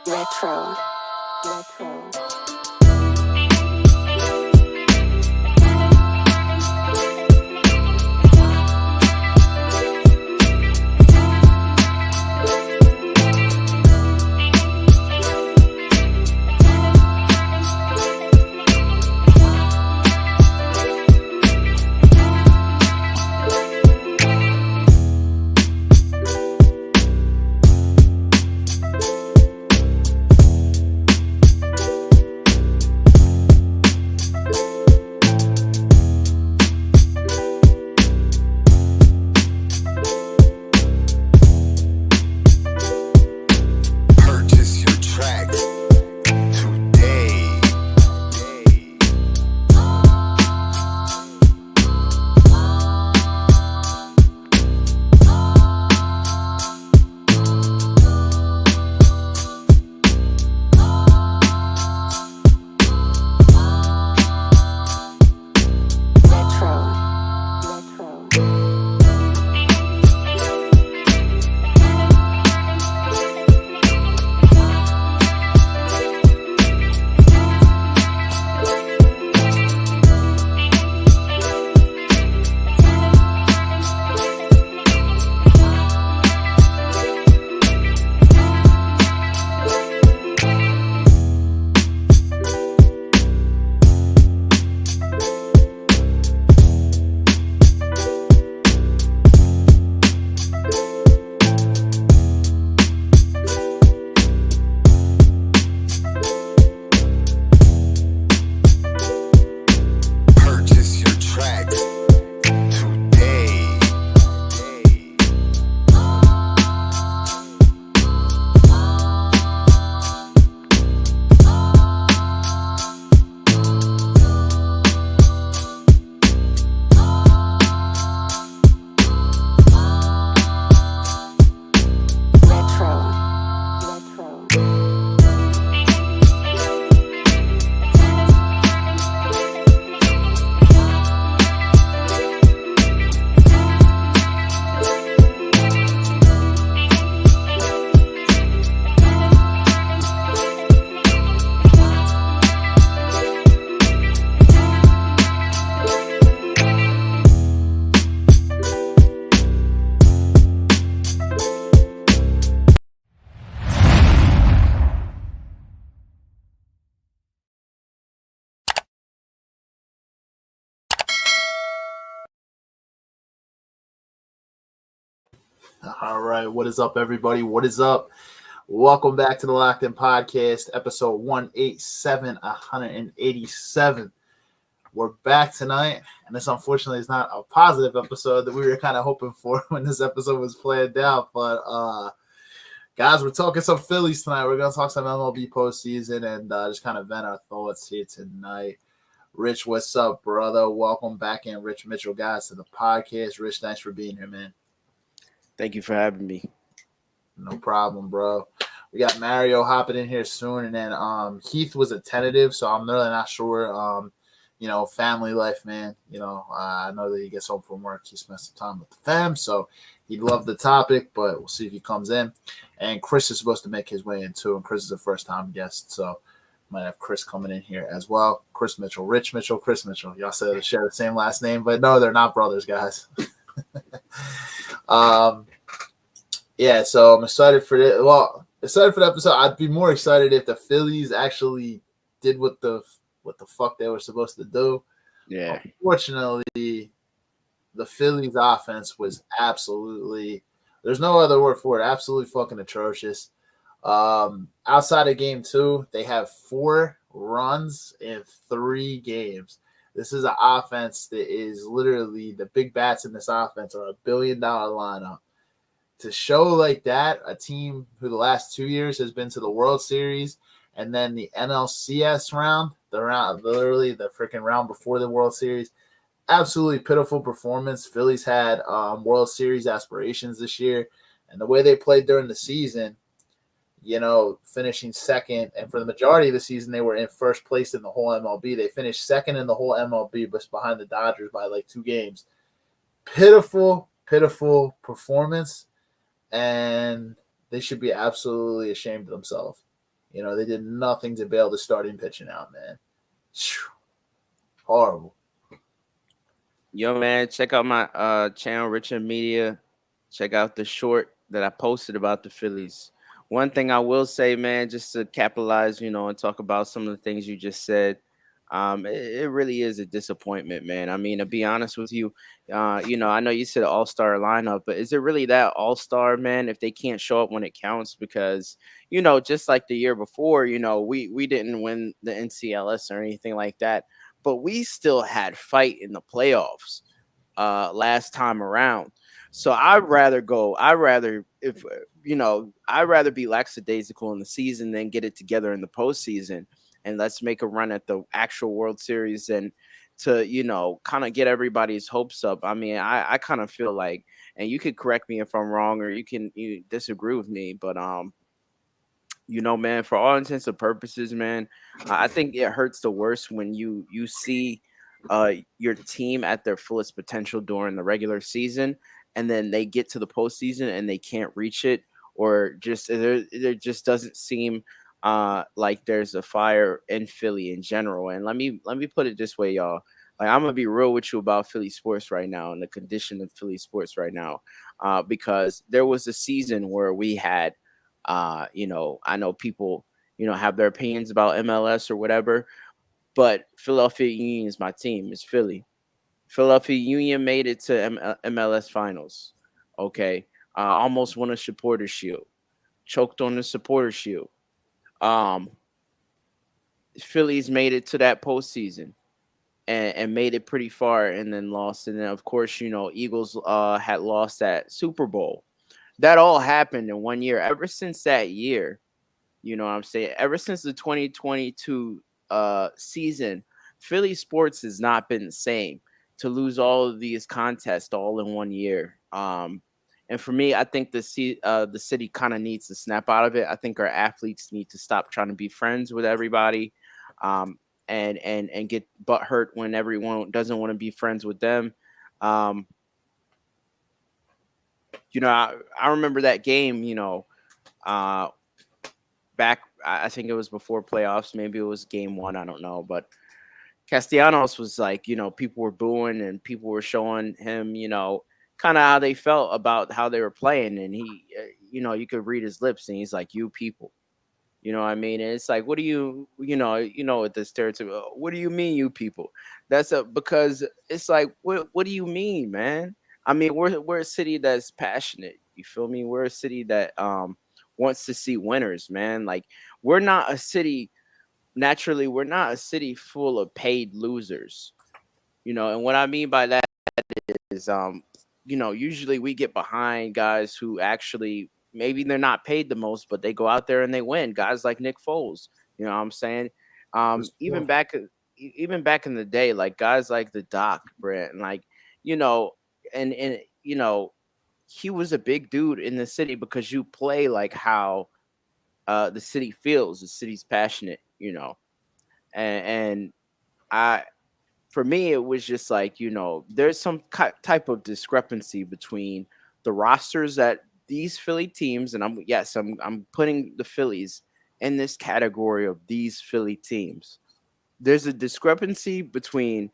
Retro. All right, what is up, everybody? What is up? Welcome back to the Locked In Podcast, episode 187. We're back tonight, and this unfortunately is not a positive episode that we were kind of hoping for when this episode was planned out. But guys, we're talking some Phillies tonight. We're gonna talk some MLB postseason and just kind of vent our thoughts here tonight. Rich, what's up, brother? Welcome back in, Rich Mitchell, guys, to the podcast. Rich, thanks for being here, man. Thank you for having me. No problem, bro. We got Mario hopping in here soon, and then Heath was a tentative, so I'm really not sure. Family life, man. I know that he gets home from work. He spends some time with the fam, so he'd love the topic, but we'll see if he comes in. And Chris is supposed to make his way in too, and Chris is a first-time guest, so might have Chris coming in here as well. Chris Mitchell, Rich Mitchell, Chris Mitchell. Y'all said they share the same last name, but no, they're not brothers, guys. So I'm excited for it. Well, excited for the episode. I'd be more excited if the Phillies actually did what the fuck they were supposed to do. Yeah. Unfortunately, the Phillies offense was absolutely, there's no other word for it, absolutely fucking atrocious. Outside of game 2, they have 4 runs in 3 games. This is an offense that is literally, the big bats in this offense are $1 billion lineup. To show like that, a team who the last 2 years has been to the World Series and then the NLCS round, literally the freaking round before the World Series, absolutely pitiful performance. Phillies had World Series aspirations this year, and the way they played during the season, finishing second, and for the majority of the season, they were in first place in the whole MLB. They finished second in the whole MLB, but behind the Dodgers by like 2 games. Pitiful performance, and they should be absolutely ashamed of themselves. You know, they did nothing to bail the starting pitching out, man. Horrible. Yo, man, check out my channel, Richard Media. Check out the short that I posted about the Phillies. One thing I will say, man, just to capitalize, and talk about some of the things you just said. It really is a disappointment, man. I mean, to be honest with you, I know you said all-star lineup, but is it really that all-star, man, if they can't show up when it counts? Because, just like the year before, we didn't win the NCLS or anything like that, but we still had fight in the playoffs last time around. So I'd rather be lackadaisical in the season than get it together in the postseason. And let's make a run at the actual World Series and to, kind of get everybody's hopes up. I mean, I kind of feel like, and you could correct me if I'm wrong or you disagree with me, but man, for all intents and purposes, man, I think it hurts the worst when you see your team at their fullest potential during the regular season, and then they get to the postseason and they can't reach it, or just there just doesn't seem like there's a fire in Philly in general. And let me put it this way, y'all. Like, I'm gonna be real with you about Philly sports right now and the condition of Philly sports right now, because there was a season where we had, I know people, have their opinions about MLS or whatever, but Philadelphia Union is my team. It's Philly. Philadelphia Union made it to MLS Finals. Okay, almost won a Supporter Shield, choked on the Supporter Shield. Phillies made it to that postseason and made it pretty far, and then lost. And then, of course, Eagles had lost that Super Bowl. That all happened in 1 year. Ever since that year, you know what I'm saying? Ever since the 2022 season, Philly sports has not been the same. To lose all of these contests all in 1 year, and for me, I think the city kind of needs to snap out of it. I think our athletes need to stop trying to be friends with everybody, and get butt hurt when everyone doesn't want to be friends with them. I remember that game. Back, I think it was before playoffs. Maybe it was game one. I don't know, but Castellanos was like, people were booing and people were showing him, kind of how they felt about how they were playing. And he, you could read his lips and he's like, you people, you know what I mean? And it's like, what do you, with the stereotype, what do you mean, you people? Because it's like, what do you mean, man? I mean, we're a city that's passionate. You feel me? We're a city that wants to see winners, man. Like, we're not a city. Naturally, we're not a city full of paid losers, and what I mean by that is, usually we get behind guys who actually, maybe they're not paid the most, but they go out there and they win. Guys like Nick Foles, you know what I'm saying? Even back in the day, like guys like the Doc, Brent, and like, and he was a big dude in the city because you play like how the city feels. The city's passionate, and for me, it was just like, there's some type of discrepancy between the rosters that these Philly teams, and I'm putting the Phillies in this category of these Philly teams. There's a discrepancy between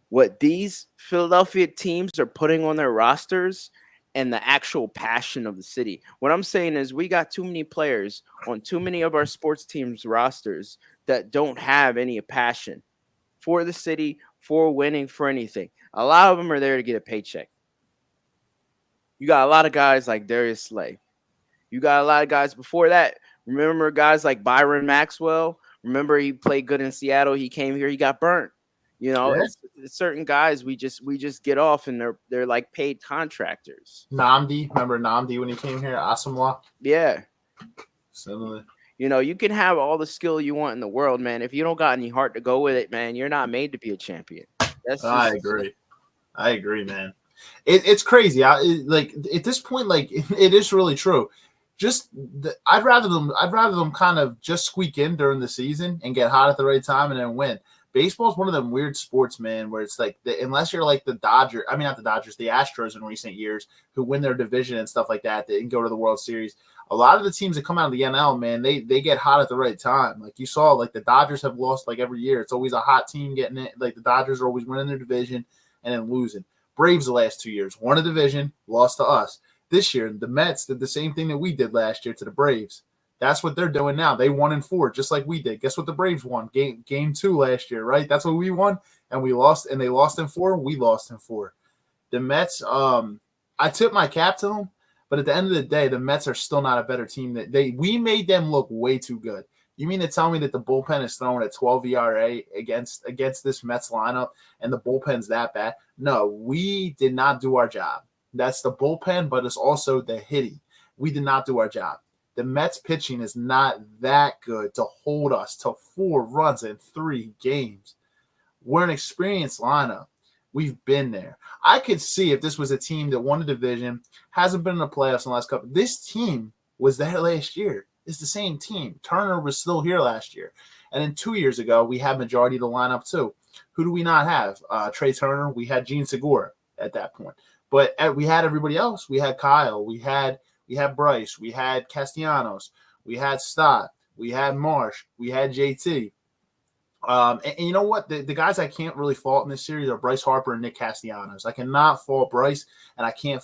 what these Philadelphia teams are putting on their rosters and the actual passion of the city. What I'm saying is we got too many players on too many of our sports teams rosters that don't have any passion for the city, for winning, for anything. A lot of them are there to get a paycheck. You got a lot of guys like Darius Slay. You got a lot of guys before that. Remember guys like Byron Maxwell? Remember he played good in Seattle. He came here, he got burnt. It's certain guys we just get off and they're like paid contractors. Namdi, remember Namdi when he came here? Asamoah? Yeah. Similar. You can have all the skill you want in the world, man. If you don't got any heart to go with it, man, you're not made to be a champion. I agree, man. It's crazy. Like at this point, like it is really true. I'd rather them kind of just squeak in during the season and get hot at the right time and then win. Baseball is one of them weird sports, man, where it's like unless you're like the Dodgers, I mean not the Dodgers, the Astros in recent years who win their division and stuff like that, they can go to the World Series. A lot of the teams that come out of the NL, man, they get hot at the right time. Like you saw, like the Dodgers have lost like every year. It's always a hot team getting it. Like the Dodgers are always winning their division and then losing. Braves the last 2 years won a division, lost to us. This year, the Mets did the same thing that we did last year to the Braves. That's what they're doing now. They won in 4, just like we did. Guess what the Braves won? Game 2 last year, right? That's what we won, and we lost, and they lost in 4. We lost in 4. The Mets, I tip my cap to them, but at the end of the day, the Mets are still not a better team. We made them look way too good. You mean to tell me that the bullpen is throwing at 12 ERA against this Mets lineup, and the bullpen's that bad? No, we did not do our job. That's the bullpen, but it's also the hitting. We did not do our job. The Mets pitching is not that good to hold us to 4 runs in 3 games. We're an experienced lineup. We've been there. I could see if this was a team that won a division, hasn't been in the playoffs in the last couple. This team was there last year. It's the same team. Turner was still here last year. And then 2 years ago, we had majority of the lineup too. Who do we not have? Trey Turner. We had Gene Segura at that point. But we had everybody else. We had Kyle. We had Bryce. We had Castellanos. We had Stott. We had Marsh. We had JT. And you know what? The guys I can't really fault in this series are Bryce Harper and Nick Castellanos. I cannot fault Bryce, and I can't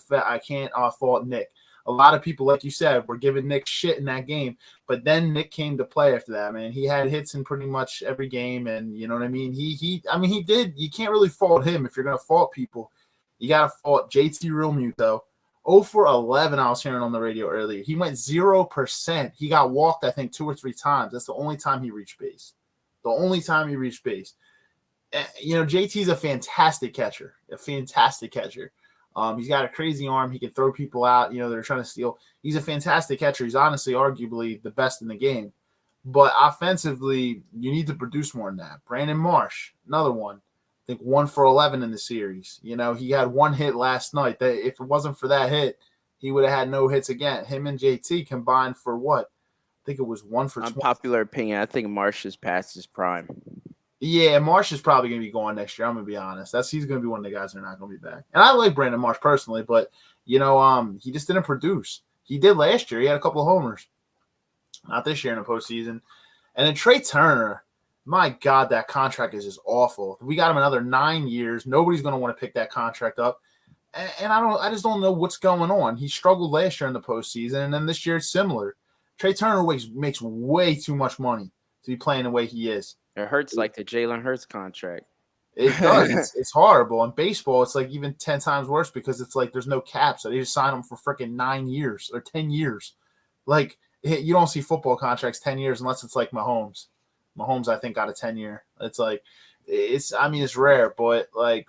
fault Nick. A lot of people, like you said, were giving Nick shit in that game, but then Nick came to play after that, man. He had hits in pretty much every game, and you know what I mean? He did. You can't really fault him. If you're going to fault people, you got to fault JT Realmuto, though. 0 for 11, I was hearing on the radio earlier. He went 0%. He got walked, I think, 2 or 3 times. That's the only time he reached base. You know, JT's a fantastic catcher. He's got a crazy arm. He can throw people out. You know, they're trying to steal. He's a fantastic catcher. He's honestly, arguably, the best in the game. But offensively, you need to produce more than that. Brandon Marsh, another one. I think 1 for 11 in the series. You know, he had 1 hit last night. If it wasn't for that hit, he would have had no hits again. Him and JT combined for what? I think it was 1 for 20. Unpopular opinion. I think Marsh is past his prime. Yeah, Marsh is probably going to be going next year. I'm going to be honest. He's going to be one of the guys that are not going to be back. And I like Brandon Marsh personally, but, you know, he just didn't produce. He did last year. He had a couple of homers. Not this year in the postseason. And then Trey Turner, my God, that contract is just awful. We got him another 9 years. Nobody's going to want to pick that contract up. And I just don't know what's going on. He struggled last year in the postseason, and then this year it's similar. Trey Turner makes way too much money to be playing the way he is. It hurts like the Jalen Hurts contract. It does. It's horrible. In baseball, it's like even 10 times worse because it's like there's no cap. So they just sign them for freaking 9 years or 10 years. Like, you don't see football contracts 10 years unless it's like Mahomes. Mahomes, I think, got a 10-year. It's like, it's rare, but like,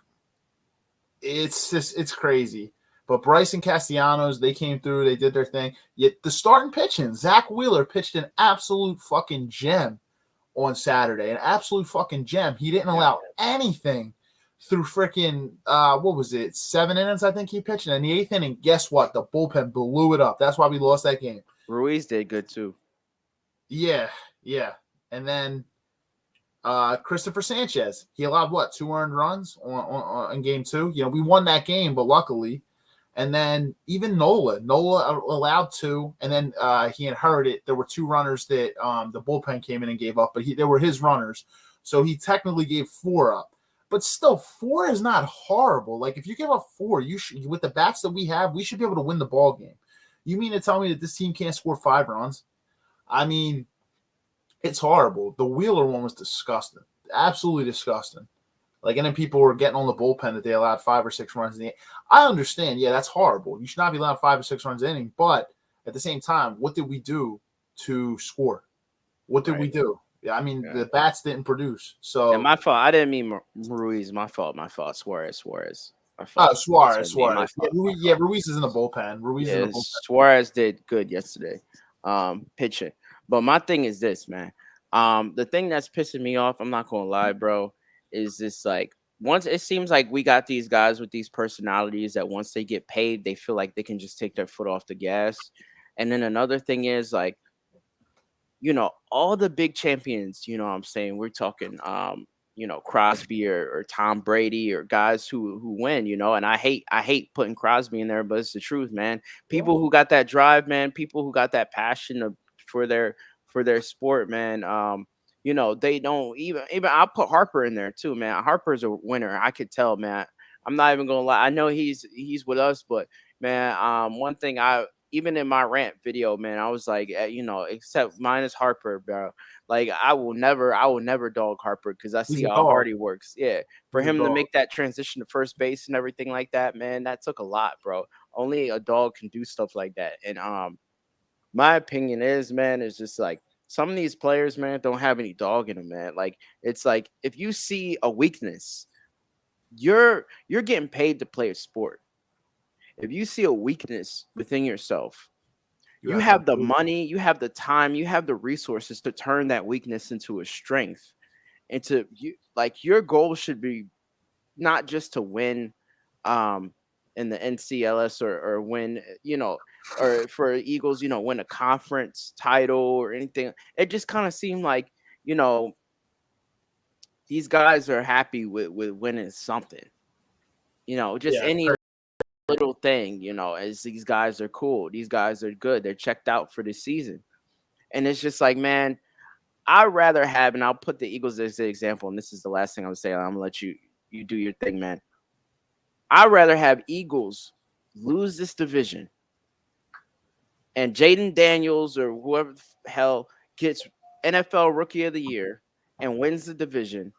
it's crazy. But Bryce and Castellanos, they came through. They did their thing. Yet the starting pitching, Zach Wheeler pitched an absolute fucking gem on Saturday. An absolute fucking gem. He didn't allow anything through freaking, 7 innings, I think he pitched. And in the 8th inning, guess what? The bullpen blew it up. That's why we lost that game. Ruiz did good too. Yeah. And then Christopher Sanchez, he allowed 2 earned runs on in game 2. You know, we won that game, but luckily. And then even Nola allowed 2, and then he inherited. There were 2 runners that the bullpen came in and gave up, but they were his runners, so he technically gave 4 up. But still, 4 is not horrible. Like if you give up 4, you should, with the bats that we have, we should be able to win the ball game. You mean to tell me that this team can't score 5 runs? I mean, it's horrible. The Wheeler one was disgusting, absolutely disgusting. Like, and then people were getting on the bullpen that they allowed 5 or 6 runs in the inning. I understand. Yeah, that's horrible. You should not be allowed 5 or 6 runs in the inning. But at the same time, what did we do to score? What did we do? Yeah, I mean, the bats didn't produce. So and my fault. I didn't mean Ruiz. My fault. Suarez. Suarez. Yeah, Ruiz is in the bullpen. Suarez did good yesterday, pitching. But my thing is this, man. The thing that's pissing me off, I'm not gonna lie, bro, is this like once it seems like we got these guys with these personalities that once they get paid, they feel like they can just take their foot off the gas. And then another thing is like, you know, all the big champions, you know what I'm saying? We're talking Crosby or Tom Brady or guys who win, and I hate putting Crosby in there, but it's the truth, man. People who got that drive, man, people who got that passion for their sport, man. They don't even I'll put Harper in there too, man. Harper's a winner. I could tell, man. I'm not even gonna lie. I know he's with us, but man, one thing even in my rant video, man, I was like, except minus Harper, bro. Like I will never dog Harper because I see how hard he works. Yeah, for him to make that transition to first base and everything like that, man, that took a lot, bro. Only a dog can do stuff like that. And my opinion is, man, is just like some of these players, man, don't have any dog in them, man. Like it's like if you see a weakness, you're getting paid to play a sport. If you see a weakness within yourself, you have the money, you have the time, you have the resources to turn that weakness into a strength. Your goal should be not just to win in the NCLS or win, or for Eagles, win a conference title or anything. It just kind of seemed like, these guys are happy with winning something. Just any little thing, as these guys are cool. These guys are good. They're checked out for the season. And it's just like, man, I'd rather have, and I'll put the Eagles as an example, and this is the last thing I'm going to say. I'm going to let you do your thing, man. I'd rather have Eagles lose this division and Jaden Daniels or whoever the hell gets NFL Rookie of the Year and wins the division,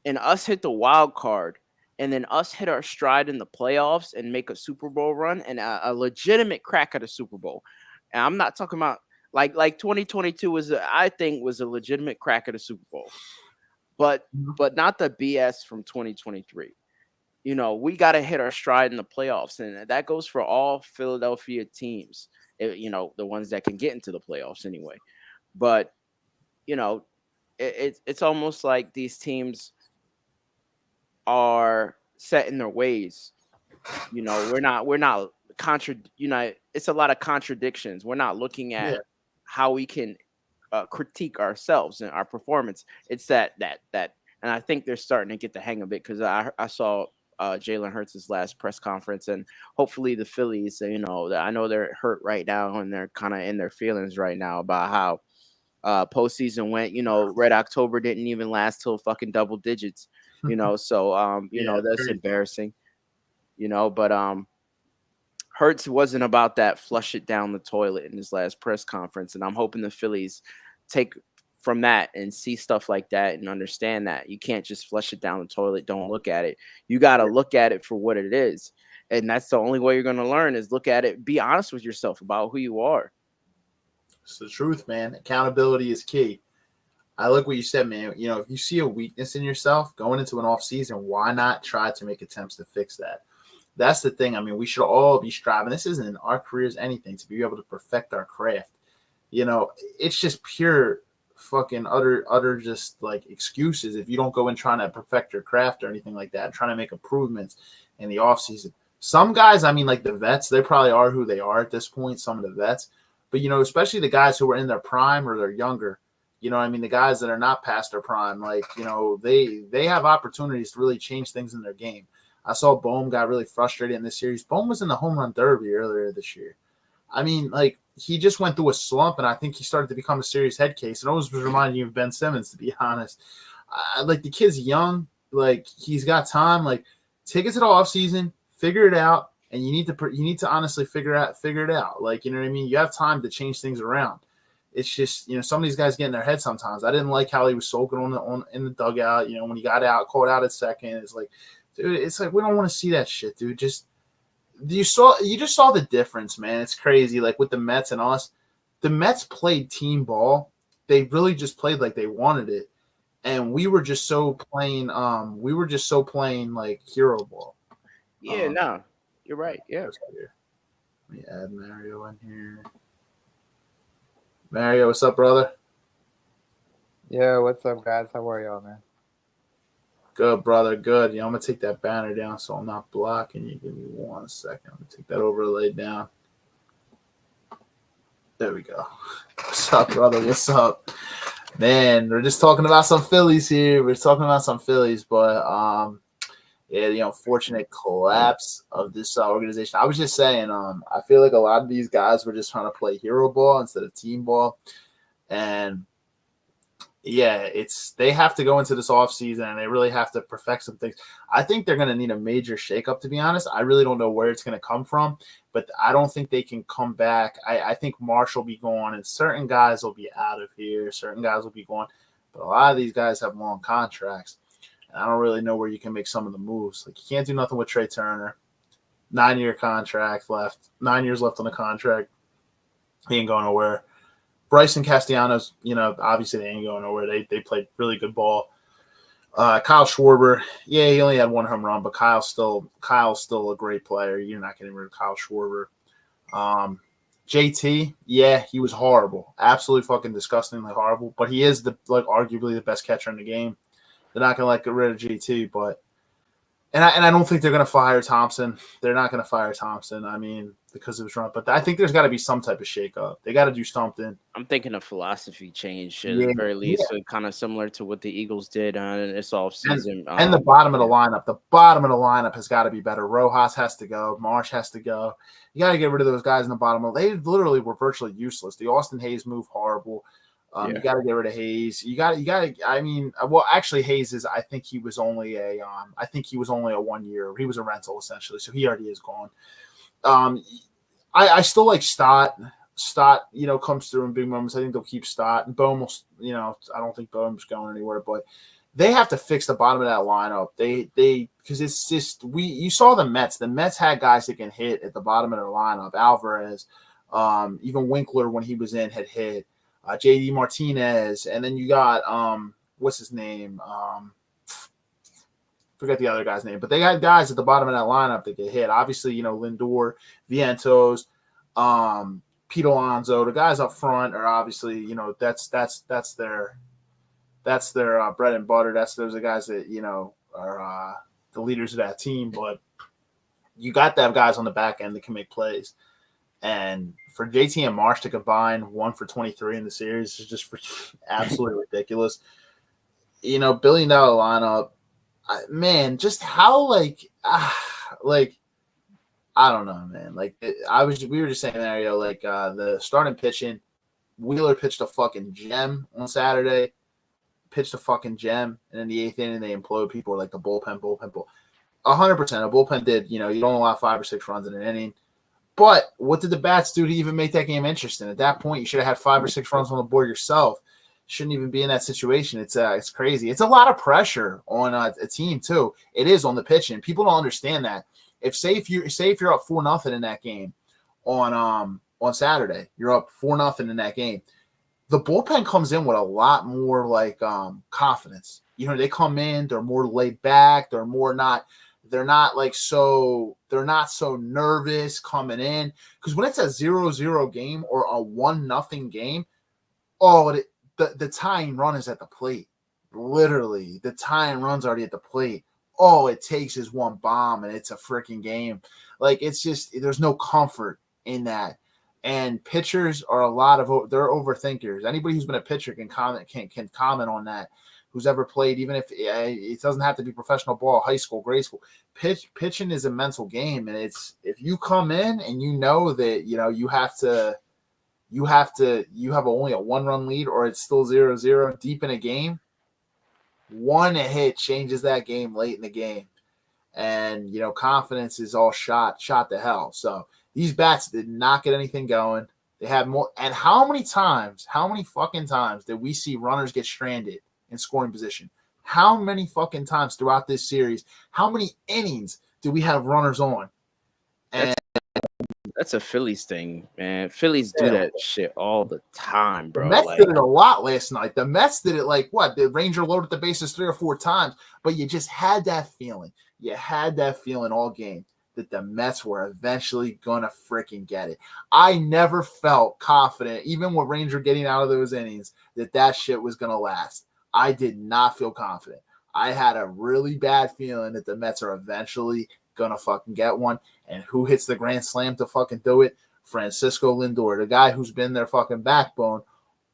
and us hit the wild card, and then us hit our stride in the playoffs and make a Super Bowl run and a legitimate crack at a Super Bowl. And I'm not talking about like 2022 I think was a legitimate crack at a Super Bowl, but not the BS from 2023. We got to hit our stride in the playoffs, and that goes for all Philadelphia teams. The ones that can get into the playoffs anyway. But it's almost like these teams are set in their ways. We're not it's a lot of contradictions. We're not looking at how we can critique ourselves and our performance. It's that, and I think they're starting to get the hang of it because I saw Jalen Hurts' last press conference, and hopefully the Phillies, I know they're hurt right now and they're kind of in their feelings right now about how postseason went. Red October didn't even last till fucking double digits. So that's embarrassing. But Hurts wasn't about that flush it down the toilet in his last press conference, and I'm hoping the Phillies take from that and see stuff like that and understand that you can't just flush it down the toilet. Don't look at it. You got to look at it for what it is, and that's the only way you're going to learn is look at it. Be honest with yourself about who you are. It's the truth, man. Accountability is key. I like what you said, man. If you see a weakness in yourself going into an off season, why not try to make attempts to fix that? That's the thing. I mean, we should all be striving. This isn't in our careers anything to be able to perfect our craft. It's just pure fucking utter just like excuses if you don't go in trying to perfect your craft or anything like that, trying to make improvements in the off season. Some guys, I mean, like the vets, they probably are who they are at this point, some of the vets. But, especially the guys who are in their prime or they're younger, the guys that are not past their prime, like, they have opportunities to really change things in their game. I saw Bohm got really frustrated in this series. Bohm was in the home run derby earlier this year. I mean, like, he just went through a slump, and I think he started to become a serious head case. It always was reminding you of Ben Simmons, to be honest. Like, the kid's young. Like, he's got time. Like, take it to the offseason, figure it out, and you need to honestly figure it out. Like, you know what I mean? You have time to change things around. It's just, some of these guys get in their head sometimes. I didn't like how he was sulking in the dugout. When he got out, called out at second. It's like, dude, it's like we don't want to see that shit, dude. You just saw the difference, man. It's crazy. Like with the Mets and us, the Mets played team ball. They really just played like they wanted it, and we were just so playing. Like hero ball. Yeah, no, you're right. Yeah. Let me add Mario in here. Mario, what's up, brother? Yeah, what's up, guys? How are y'all, man? Good, brother. Good. I'm going to take that banner down so I'm not blocking you. Give me 1 second. I'm going to take that overlay down. There we go. What's up, brother? What's up? Man, we're just talking about some Phillies here. We're talking about some Phillies, but yeah, the unfortunate collapse of this organization. I was just saying, I feel like a lot of these guys were just trying to play hero ball instead of team ball, and yeah, they have to go into this offseason and they really have to perfect some things. I think they're going to need a major shakeup, to be honest. I really don't know where it's going to come from, but I don't think they can come back. I think Marsh will be gone and certain guys will be out of here. Certain guys will be gone, but a lot of these guys have long contracts. And I don't really know where you can make some of the moves. Like, you can't do nothing with Trey Turner. 9-year contract left. 9 years left on the contract. He ain't going nowhere. Bryson Castellanos, obviously they ain't going nowhere. They played really good ball. Kyle Schwarber, yeah, he only had one home run, but Kyle's still a great player. You're not getting rid of Kyle Schwarber. JT, yeah, he was horrible, absolutely fucking disgustingly horrible. But he is arguably the best catcher in the game. They're not gonna get rid of JT, but and I don't think they're gonna fire Thompson. They're not gonna fire Thompson. I mean, because it was wrong. But I think there's got to be some type of shakeup. They got to do something. I'm thinking a philosophy change at the very least, so kind of similar to what the Eagles did in this offseason. And the bottom of the lineup. The bottom of the lineup has got to be better. Rojas has to go. Marsh has to go. You got to get rid of those guys in the bottom. They literally were virtually useless. The Austin Hayes move, horrible. You got to get rid of Hayes. You got to. I mean, well, actually, Hayes is. I think he was only a 1 year. He was a rental essentially, so he already is gone. I still like Stott. Stott, comes through in big moments. I think they'll keep Stott. And Bohm will, I don't think Bohm's going anywhere, but they have to fix the bottom of that lineup. Because it's just you saw the Mets. The Mets had guys that can hit at the bottom of their lineup. Alvarez, even Winkler when he was in had hit. JD Martinez, and then you got what's his name? Forget the other guy's name, but they got guys at the bottom of that lineup that get hit. Obviously, Lindor, Vientos, Pete Alonso, the guys up front are obviously, that's their bread and butter. Those are the guys that are the leaders of that team. But you got to have guys on the back end that can make plays. And for JT and Marsh to combine 1 for 23 in the series is just absolutely ridiculous. $1 billion lineup. Man, just how I don't know, man. We were just saying Mario, the starting pitching. Wheeler pitched a fucking gem on Saturday. Pitched a fucking gem, and in the 8th inning they implode. People were like the bullpen. 100%. A bullpen did. You don't allow 5 or 6 runs in an inning. But what did the bats do to even make that game interesting? At that point, you should have had 5 or 6 runs on the board yourself. Shouldn't even be in that situation. It's crazy. It's a lot of pressure on a team too. It is on the pitching. People don't understand that. If you're up 4-0 in that game on Saturday, you're up 4-0 in that game. The bullpen comes in with a lot more confidence. They come in, they're more laid back, they're not so nervous coming in. Because when it's a 0-0 game or a 1-0 game, the tying run is at the plate. Literally, the tying run's already at the plate. All it takes is one bomb, and it's a freaking game. It's just there's no comfort in that. And pitchers are they're overthinkers. Anybody who's been a pitcher can comment on that. Who's ever played, even if it doesn't have to be professional ball, high school, grade school. Pitching is a mental game, and it's if you come in and that you have only a 1-run lead or it's still 0-0 deep in a game, one hit changes that game late in the game. And, confidence is all shot to hell. So these bats did not get anything going. They had more. And how many fucking times did we see runners get stranded in scoring position? How many fucking times throughout this series? How many innings do we have runners on? And that's a Phillies thing, man. Phillies do that shit all the time, bro. The Mets did it a lot last night. The Mets did it the Ranger loaded the bases 3 or 4 times, but you just had that feeling. You had that feeling all game that the Mets were eventually gonna freaking get it. I never felt confident, even with Ranger getting out of those innings, that shit was gonna last. I did not feel confident. I had a really bad feeling that the Mets are eventually gonna fucking get one. And who hits the grand slam to fucking do it? Francisco Lindor, the guy who's been their fucking backbone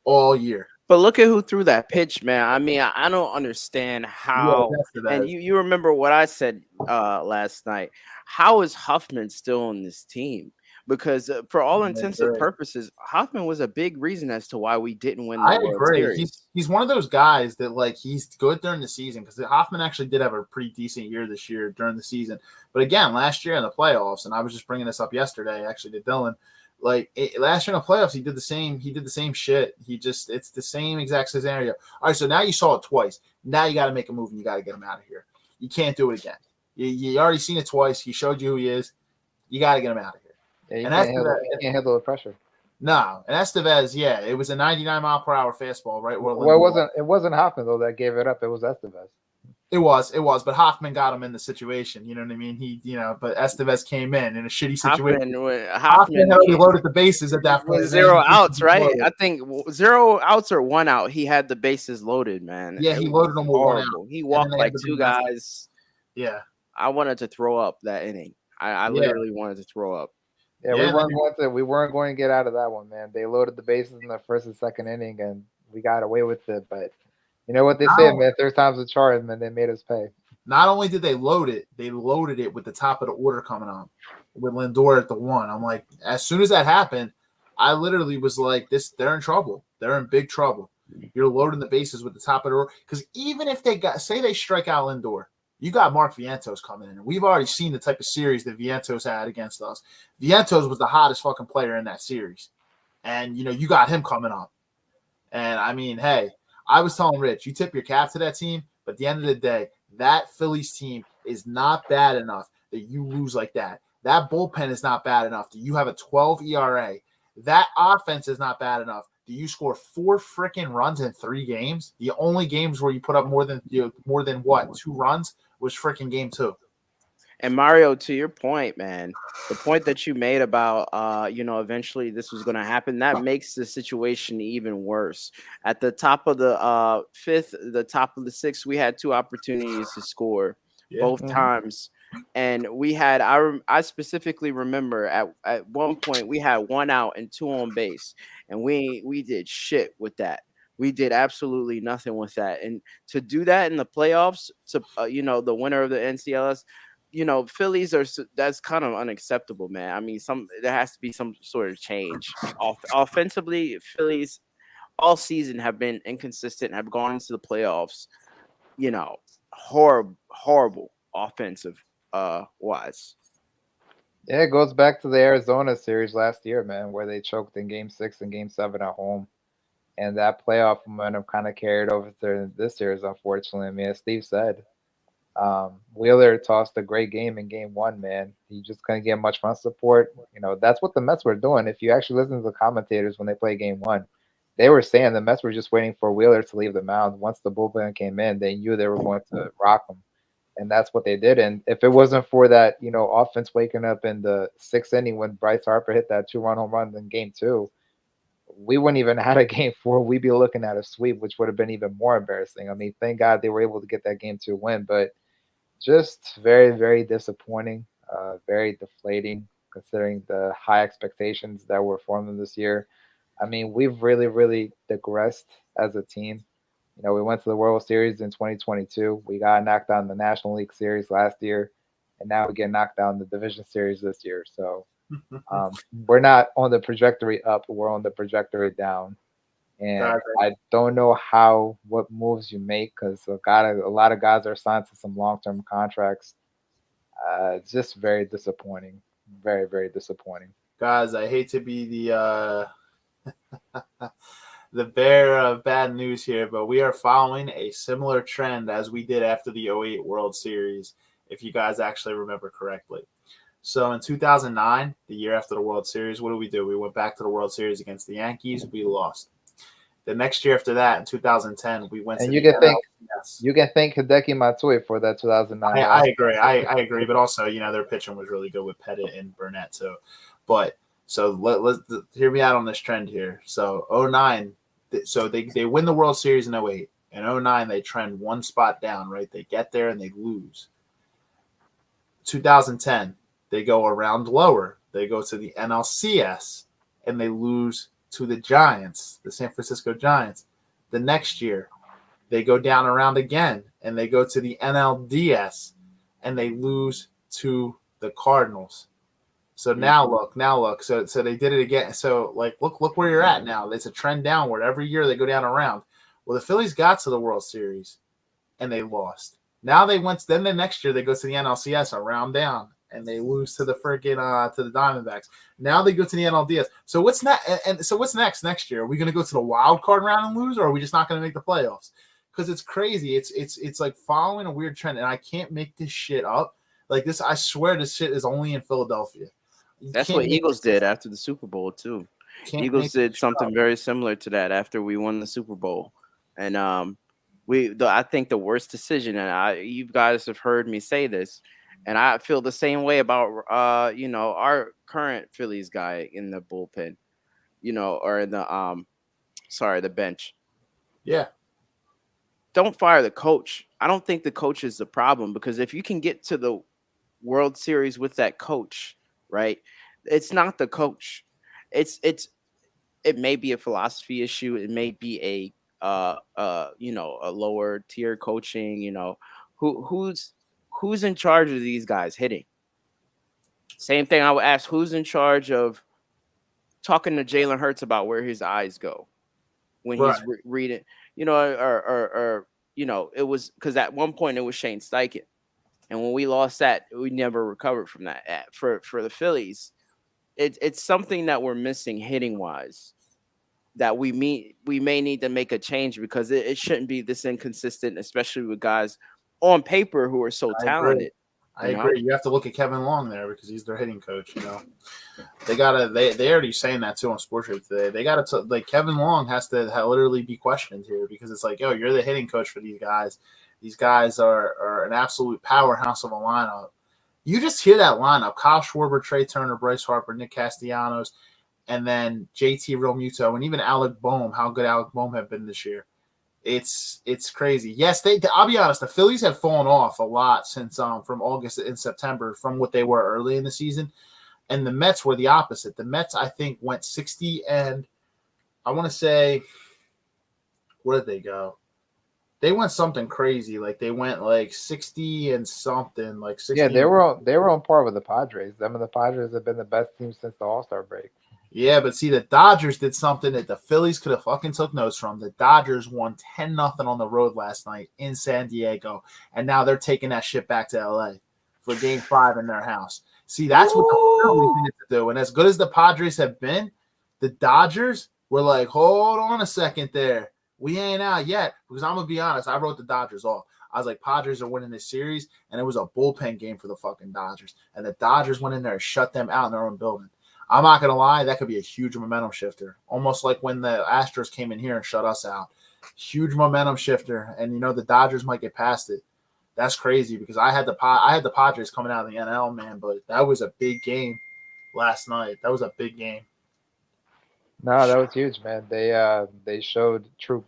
all year. But look at who threw that pitch, man. I mean, I don't understand how. that's the And best. you remember what I said last night. How is Huffman still on this team? Because for all intents and purposes, Huffman was a big reason as to why we didn't win the I World agree. Series. He's one of those guys that like he's good during the season because Hoffman actually did have a pretty decent year this year during the season. But again, last year in the playoffs, and I was just bringing this up yesterday actually to Dylan. Like last year in the playoffs, he did the same shit. It's the same exact scenario. All right, so now you saw it twice. Now you got to make a move and you got to get him out of here. You can't do it again. You already seen it twice. He showed you who he is. You got to get him out of here. Yeah, you can't handle the pressure. No, and Estevez, yeah, it was a 99-mile-per-hour fastball, right? Well, it wasn't Hoffman though that gave it up. It was Estevez. It was, but Hoffman got him in the situation. You know what I mean? But Estevez came in a shitty situation. Hoffman loaded the bases at that point. 0 outs, right? I think 0 outs or 1 out. He had the bases loaded, man. Yeah, he loaded them with 1 out. He walked like 2 guys. Yeah, I wanted to throw up that inning. I literally wanted to throw up. Yeah, we weren't going to get out of that one, man. They loaded the bases in the first and second inning, and we got away with it. But you know what they say, man? 3 times the charm, and they made us pay. Not only did they load it, they loaded it with the top of the order coming on, with Lindor at the 1. I'm like, as soon as that happened, I literally was like, they're in trouble. They're in big trouble. You're loading the bases with the top of the order. Because even if they strike out Lindor, you got Mark Vientos coming in. And we've already seen the type of series that Vientos had against us. Vientos was the hottest fucking player in that series. And, you got him coming up. And, I mean, hey, I was telling Rich, you tip your cap to that team, but at the end of the day, that Phillies team is not bad enough that you lose like that. That bullpen is not bad enough that you have a 12 ERA. That offense is not bad enough that you score 4 freaking runs in 3 games. The only games where you put up more than 2 runs was freaking game 2. And Mario, to your point, man, the point that you made about, eventually this was going to happen, that makes the situation even worse. At the top of the 5th, the top of the 6th, we had 2 opportunities to score both times. And we had, I specifically remember at one point we had 1 out and 2 on base, and we did shit with that. We did absolutely nothing with that. And to do that in the playoffs, to the winner of the NCLS, Phillies that's kind of unacceptable, man. I mean, there has to be some sort of change. Offensively, Phillies all season have been inconsistent, have gone into the playoffs, horrible offensive wise. Yeah, it goes back to the Arizona series last year, man, where they choked in Game 6 and Game 7 at home. And that playoff momentum kind of carried over to this series, unfortunately. I mean, as Steve said, Wheeler tossed a great game in Game 1, man. He just couldn't get much run support. That's what the Mets were doing. If you actually listen to the commentators when they played Game 1, they were saying the Mets were just waiting for Wheeler to leave the mound. Once the bullpen came in, they knew they were going to rock him. And that's what they did. And if it wasn't for that, offense waking up in the 6th inning when Bryce Harper hit that 2-run home run in Game 2, we wouldn't even had a Game 4. We'd be looking at a sweep, which would have been even more embarrassing. I mean, thank God they were able to get that Game 2 win, but just very, very disappointing, very deflating considering the high expectations that were formed them this year. I mean, we've really, really digressed as a team. We went to the World Series in 2022. We got knocked out in the National League Series last year, and now we get knocked out in the Division Series this year. So we're not on the trajectory up. We're on the trajectory down. And I don't know what moves you make because a lot of guys are signed to some long-term contracts. It's just very disappointing. Very, very disappointing. Guys, I hate to be the the bearer of bad news here, but we are following a similar trend as we did after the 2008 World Series, if you guys actually remember correctly. So in 2009, the year after the World Series, what did? We went back to the World Series against the Yankees. We lost. The next year after that, in 2010, we went and to you can thank Hideki Matsui for that 2009. I agree. I agree. But also, their pitching was really good with Pettit and Burnett too. But so let's hear me out on this trend here. So 2009, so they win the World Series in 2008. In 2009, they trend 1 spot down, right? They get there and they lose. 2010, they go a round lower. They go to the NLCS and they lose to the Giants, the San Francisco Giants. The next year, they go down around again, and they go to the NLDS, and they lose to the Cardinals. So now look. So they did it again. So like look where you're at now. It's a trend downward. Every year they go down around. Well, the Phillies got to the World Series and they lost. Now they went. Then the next year they go to the NLCS, a round down, and they lose to the freaking to the Diamondbacks. Now they go to the NLDS. So what's next? And so what's next year? Are we going to go to the wild card round and lose, or are we just not going to make the playoffs? Because it's crazy. It's like following a weird trend, and I can't make this shit up. Like this, I swear this shit is only in Philadelphia. That's what Eagles did after the Super Bowl too. Eagles did something very similar to that after we won the Super Bowl, and I think the worst decision, and you guys have heard me say this, and I feel the same way about our current Phillies guy in the bullpen, or in the the bench. Yeah. Don't fire the coach. I don't think the coach is the problem, because if you can get to the World Series with that coach, right? It's not the coach. It may be a philosophy issue. It may be a lower tier coaching. Who's in charge of these guys hitting? Same thing I would ask, who's in charge of talking to Jalen Hurts about where his eyes go when he's reading, it was because at one point it was Shane Steichen. And when we lost that, we never recovered from that. For the Phillies, it's something that we're missing hitting wise, that we may need to make a change, because it shouldn't be this inconsistent, especially with guys on paper who are so talented. I agree. You have to look at Kevin Long there, because he's their hitting coach. They already saying that too on Sports Rate today. They got to like Kevin Long has to literally be questioned here, because it's like, yo, you're the hitting coach for these guys. These guys are an absolute powerhouse of a lineup. You just hear that lineup: Kyle Schwarber, Trey Turner, Bryce Harper, Nick Castellanos, and then JT Realmuto, and even Alec Boehm. How good Alec Boehm have been this year. It's crazy. Yes, I'll be honest, the Phillies have fallen off a lot since from August and September from what they were early in the season. And the Mets were the opposite. The Mets, I think, went 60 and I want to say, where did they go? They went something crazy. Like they went like 60 and something, like 60. Yeah, they were on par with the Padres. The Padres have been the best team since the All-Star break. Yeah, but see, the Dodgers did something that the Phillies could have fucking took notes from. The Dodgers won 10-0 on the road last night in San Diego, and now they're taking that shit back to LA for Game 5 in their house. See, that's what the Phillies needed to do. And as good as the Padres have been, the Dodgers were like, hold on a second there. We ain't out yet. Because I'm going to be honest, I wrote the Dodgers off. I was like, Padres are winning this series, and it was a bullpen game for the fucking Dodgers. And the Dodgers went in there and shut them out in their own building. I'm not going to lie, that could be a huge momentum shifter. Almost like when the Astros came in here and shut us out. Huge momentum shifter. And, the Dodgers might get past it. That's crazy, because I had the Padres coming out of the NL, man. But that was a big game last night. That was a big game. No, that was huge, man. They showed true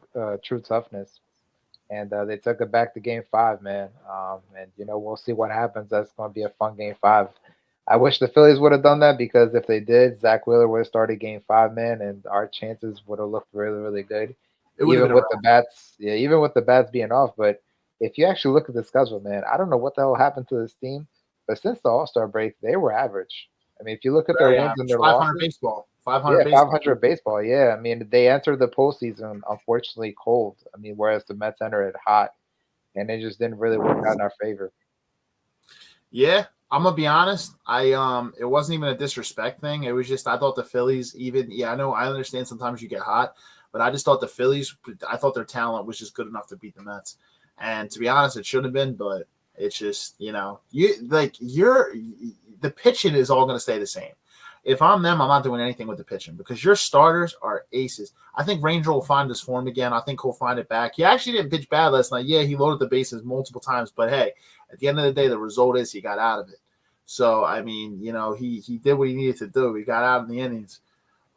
toughness. And they took it back to Game 5, man. And we'll see what happens. That's going to be a fun Game 5. I wish the Phillies would have done that, because if they did, Zach Wheeler would have started Game 5, man, and our chances would have looked really, really good. Even with the bats being off. But if you actually look at the schedule, man, I don't know what the hell happened to this team, but since the All-Star break, they were average. I mean, if you look at their wins and their 500 losses, baseball. 500 baseball. Yeah, I mean, they entered the postseason unfortunately cold. I mean, whereas the Mets entered it hot, and it just didn't really work out in our favor. Yeah, I'm gonna be honest. It wasn't even a disrespect thing. It was just I thought the Phillies I know I understand sometimes you get hot, but I just thought the Phillies. I thought their talent was just good enough to beat the Mets. And to be honest, it should have been, but it's just the pitching is all gonna stay the same. If I'm them, I'm not doing anything with the pitching, because your starters are aces. I think Ranger will find his form again. I think he'll find it back. He actually didn't pitch bad last night. Yeah, he loaded the bases multiple times, but hey, at the end of the day, the result is he got out of it. So, I mean, he did what he needed to do. He got out in the innings.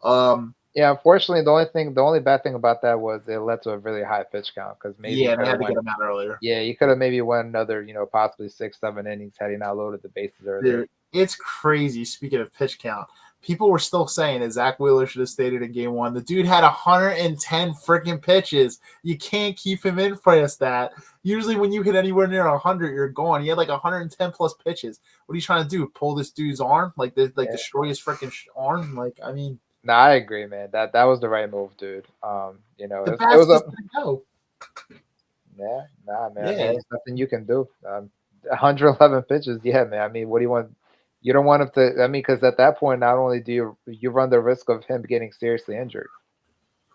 Yeah, unfortunately, the only bad thing about that was it led to a really high pitch count, because maybe they had to get him out earlier. Yeah, you could have maybe won another, possibly 6-7 innings had he not loaded the bases earlier. Dude, it's crazy. Speaking of pitch count, people were still saying that Zach Wheeler should have stayed in game 1. The dude had 110 freaking pitches. You can't keep him in past that. Usually when you hit anywhere near 100, you're gone. He had like 110 plus pitches. What are you trying to do? Pull this dude's arm? Destroy his freaking arm? Like, I mean. No, I agree, man. That was the right move, dude. You know, The it was a go. Yeah, nah, man. Yeah. I mean, there's nothing you can do. 111 pitches, yeah, man. I mean, what do you want? You don't want him to. I mean, because at that point, not only do you run the risk of him getting seriously injured.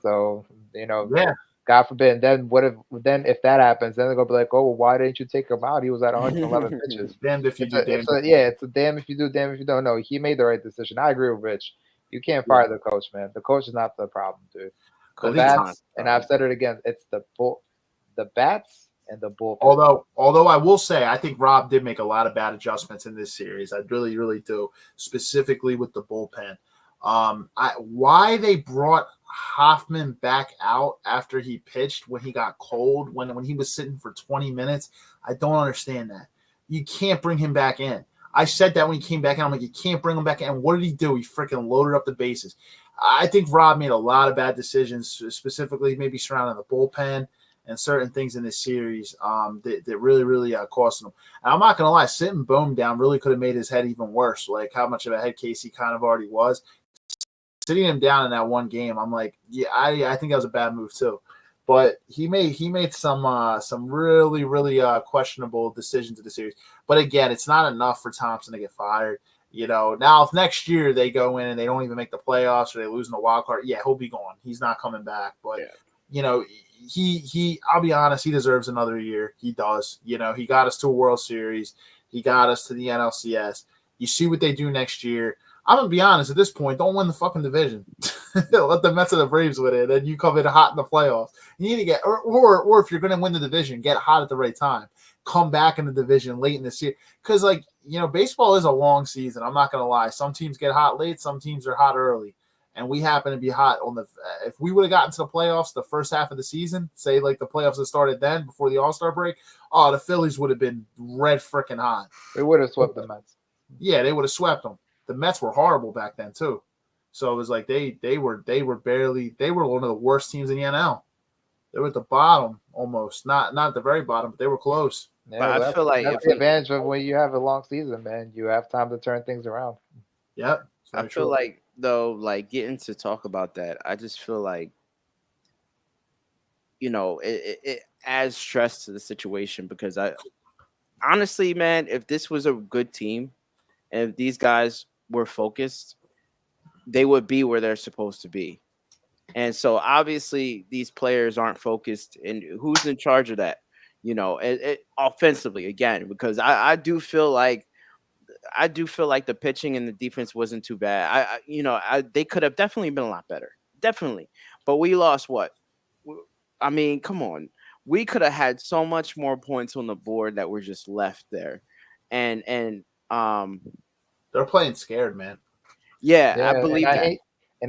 So you know, Yeah. God forbid. And then if that happens, then they're gonna be like, oh, well, why didn't you take him out? He was at 111 pitches. Damned if you do, damned. It's a damn if you do, damn if you don't. No, he made the right decision. I agree with Rich. You can't fire the coach, man. The coach is not the problem, dude. The bats, and I've said it again. It's the bats and the bullpen. Although I will say, I think Rob did make a lot of bad adjustments in this series. I really, really do, specifically with the bullpen. Why they brought Hoffman back out after he pitched when he got cold, when he was sitting for 20 minutes, I don't understand that. You can't bring him back in. I said that when he came back in. I'm like, you can't bring him back in. And what did he do? He freaking loaded up the bases. I think Rob made a lot of bad decisions, specifically maybe surrounding the bullpen and certain things in this series that really, really cost him. And I'm not going to lie, sitting Bohm down really could have made his head even worse, like how much of a head case he kind of already was. Sitting him down in that one game, I'm like, yeah, I think that was a bad move too. But he made some really, really questionable decisions in the series. But again, it's not enough for Thompson to get fired. You know, now if next year they go in and they don't even make the playoffs or they lose in the wild card, yeah, he'll be gone. He's not coming back. But you know, he I'll be honest, he deserves another year. He does. You know, he got us to a World Series. He got us to the NLCS. You see what they do next year. I'm gonna be honest, at this point, don't win the fucking division. Let the Mets and the Braves win it, and you come in hot in the playoffs. You need to get or if you're gonna win the division, get hot at the right time. Come back in the division late in the season. Because, like, you know, baseball is a long season. I'm not gonna lie. Some teams get hot late, some teams are hot early. And we happen to be hot on the if we would have gotten to the playoffs the first half of the season, say like the playoffs that started then before the All-Star break, the Phillies would have been red freaking hot. They would have swept the Mets. Yeah, they would have swept them. The Mets were horrible back then too. So it was like they were one of the worst teams in the NL. They were at the bottom almost. Not at the very bottom, but they were close. Yeah, but I feel like that's the advantage of when you have a long season, man. You have time to turn things around. Yep. I feel like though, like getting to talk about that, I just feel like, you know, it adds stress to the situation because honestly, man, if this was a good team and if these guys were focused, they would be where they're supposed to be. And so obviously these players aren't focused, and who's in charge of that? You know, offensively again, because I do feel like the pitching and the defense wasn't too bad. They could have definitely been a lot better, definitely. But we lost what? I mean, come on, we could have had so much more points on the board that were just left there, and they're playing scared, man. Yeah, I believe that.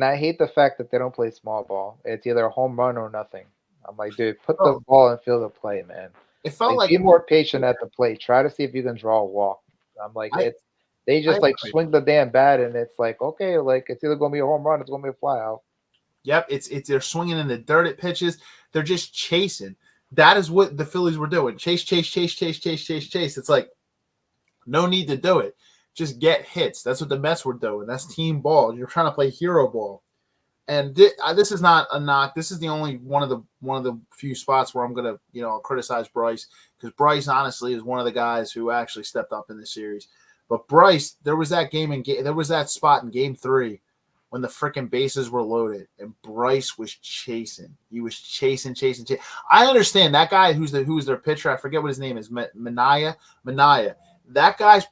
I hate the fact that they don't play small ball. It's either a home run or nothing. I'm like, dude, put the ball in field of play, man. It felt like be more patient at the plate. Try to see if you can draw a walk. I'm like, they just swing the damn bat, and it's like, okay, like it's either gonna be a home run, it's gonna be a fly out. Yep, it's they're swinging in the dirt at pitches. They're just chasing. That is what the Phillies were doing. Chase. It's like no need to do it. Just get hits. That's what the Mets were doing. That's team ball. You're trying to play hero ball. And this is not a knock. This is the only one of the few spots where I'm gonna criticize Bryce, because Bryce honestly is one of the guys who actually stepped up in this series. But Bryce, there was that spot in Game 3 when the freaking bases were loaded and Bryce was chasing. He was chasing. I understand that guy who's their pitcher. I forget what his name is. Minaya. That guy's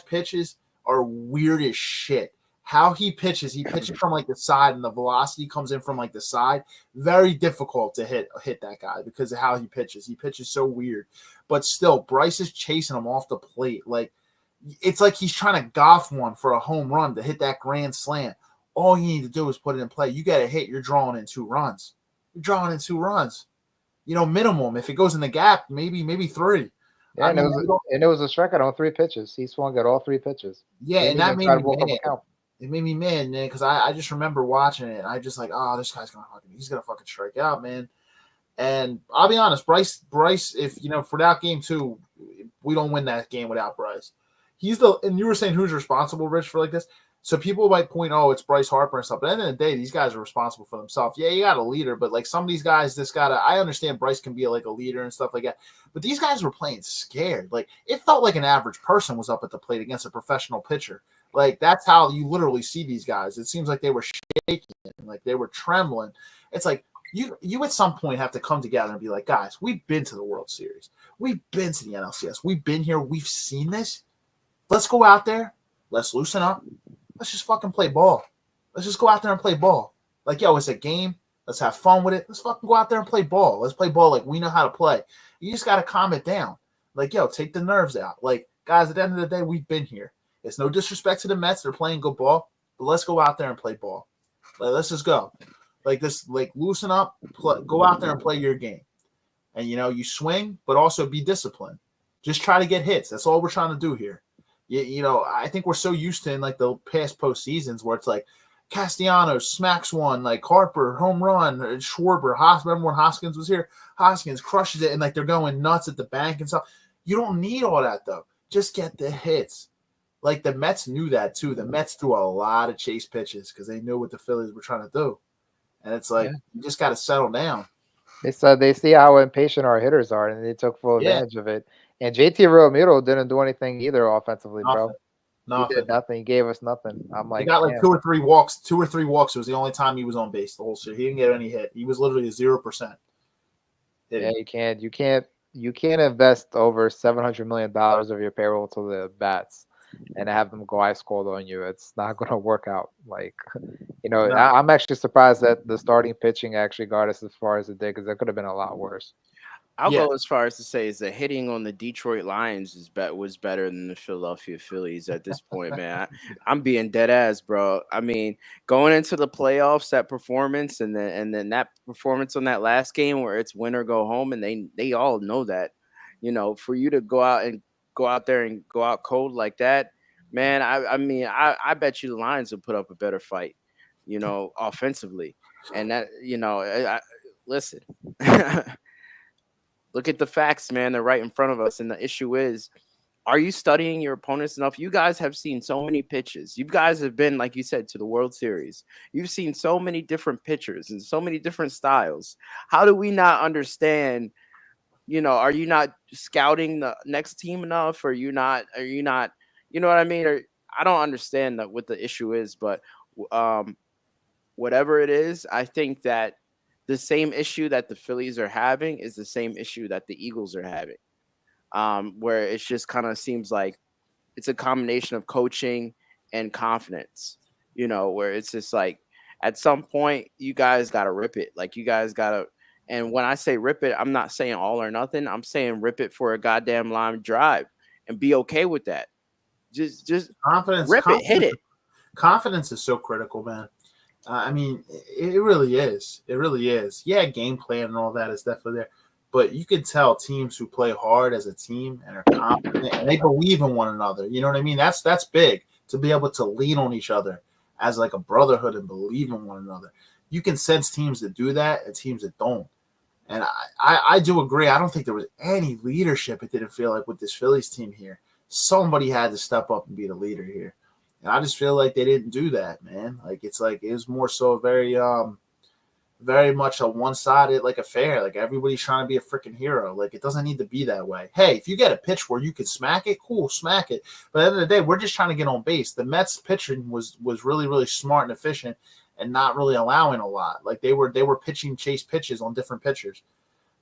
pitches are weird as shit. How he pitches from like the side, and the velocity comes in from like the side. Very difficult to hit that guy because of how he pitches. He pitches so weird. But still, Bryce is chasing him off the plate. Like, it's like he's trying to golf one for a home run to hit that grand slam. All you need to do is put it in play. You get a hit, you're drawing in 2 runs. Minimum. If it goes in the gap, maybe 3. Yeah, and it was a strikeout on 3 pitches. He swung at all 3 pitches. Yeah, and that made me mad. it made me mad, man, because I just remember watching it. And I just like, oh, this guy's he's gonna fucking strike out, man. And I'll be honest, Bryce, if for that game too, we don't win that game without Bryce. And you were saying who's responsible, Rich, for like this. So people might point, oh, it's Bryce Harper and stuff. But at the end of the day, these guys are responsible for themselves. Yeah, you got a leader, but like some of these guys, I understand Bryce can be like a leader and stuff like that. But these guys were playing scared. Like it felt like an average person was up at the plate against a professional pitcher. Like that's how you literally see these guys. It seems like they were shaking, like they were trembling. It's like you at some point have to come together and be like, guys, we've been to the World Series. We've been to the NLCS. We've been here. We've seen this. Let's go out there. Let's loosen up. Let's just fucking play ball. Let's just go out there and play ball. Like, yo, it's a game. Let's have fun with it. Let's fucking go out there and play ball. Let's play ball like we know how to play. You just got to calm it down. Like, yo, take the nerves out. Like, guys, at the end of the day, we've been here. It's no disrespect to the Mets. They're playing good ball. But let's go out there and play ball. Like, let's just go. Like, this, like, loosen up. Go out there and play your game. And, you swing, but also be disciplined. Just try to get hits. That's all we're trying to do here. I think we're so used to in like the past postseasons where it's like Castellanos smacks one, like Harper home run, Schwarber, remember when Hoskins was here? Hoskins crushes it, and like they're going nuts at the bank and stuff. You don't need all that though. Just get the hits. Like the Mets knew that too. The Mets threw a lot of chase pitches because they knew what the Phillies were trying to do, and it's like you just got to settle down. They said they see how impatient our hitters are, and they took full advantage of it. And JT Realmuto didn't do anything either offensively, bro. Nothing. He did nothing. He gave us nothing. I'm like, he got like 2 or 3 walks. 2 or 3 walks. It was the only time he was on base the whole shit. He didn't get any hit. He was literally 0%. Yeah, you can't invest over $700 million of your payroll to the bats and have them go ice cold on you. It's not going to work out. Like, no. I'm actually surprised that the starting pitching actually got us as far as it did because it could have been a lot worse. I'll go as far as to say is that hitting on the Detroit Lions was better than the Philadelphia Phillies at this point, man. I'm being dead ass, bro. I mean, going into the playoffs, that performance, and then that performance on that last game where it's win or go home, and they all know that. For you to go out there and go out cold like that, man. I bet you the Lions will put up a better fight, offensively, and that listen. Look at the facts, man. They're right in front of us. And the issue is, are you studying your opponents enough? You guys have seen so many pitches. You guys have been, like you said, to the World Series. You've seen so many different pitchers and so many different styles. How do we not understand, are you not scouting the next team enough? Are you not, you know what I mean? I don't understand what the issue is, but whatever it is, I think that the same issue that the Phillies are having is the same issue that the Eagles are having, where it just kind of seems like it's a combination of coaching and confidence, where it's just like at some point you guys got to rip it. Like you guys got to, and when I say rip it, I'm not saying all or nothing. I'm saying rip it for a goddamn line drive and be okay with that. Just confidence, hit it. Confidence is so critical, man. I mean, it really is. It really is. Yeah, game plan and all that is definitely there. But you can tell teams who play hard as a team and are confident and they believe in one another. You know what I mean? That's big to be able to lean on each other as like a brotherhood and believe in one another. You can sense teams that do that and teams that don't. And I do agree. I don't think there was any leadership, it didn't feel like, with this Phillies team here. Somebody had to step up and be the leader here. And I just feel like they didn't do that, man. Like it was more so very much a one-sided like affair. Like everybody's trying to be a freaking hero. Like it doesn't need to be that way. Hey, if you get a pitch where you can smack it, cool, smack it. But at the end of the day, we're just trying to get on base. The Mets pitching was really, really smart and efficient and not really allowing a lot. Like they were pitching chase pitches on different pitchers.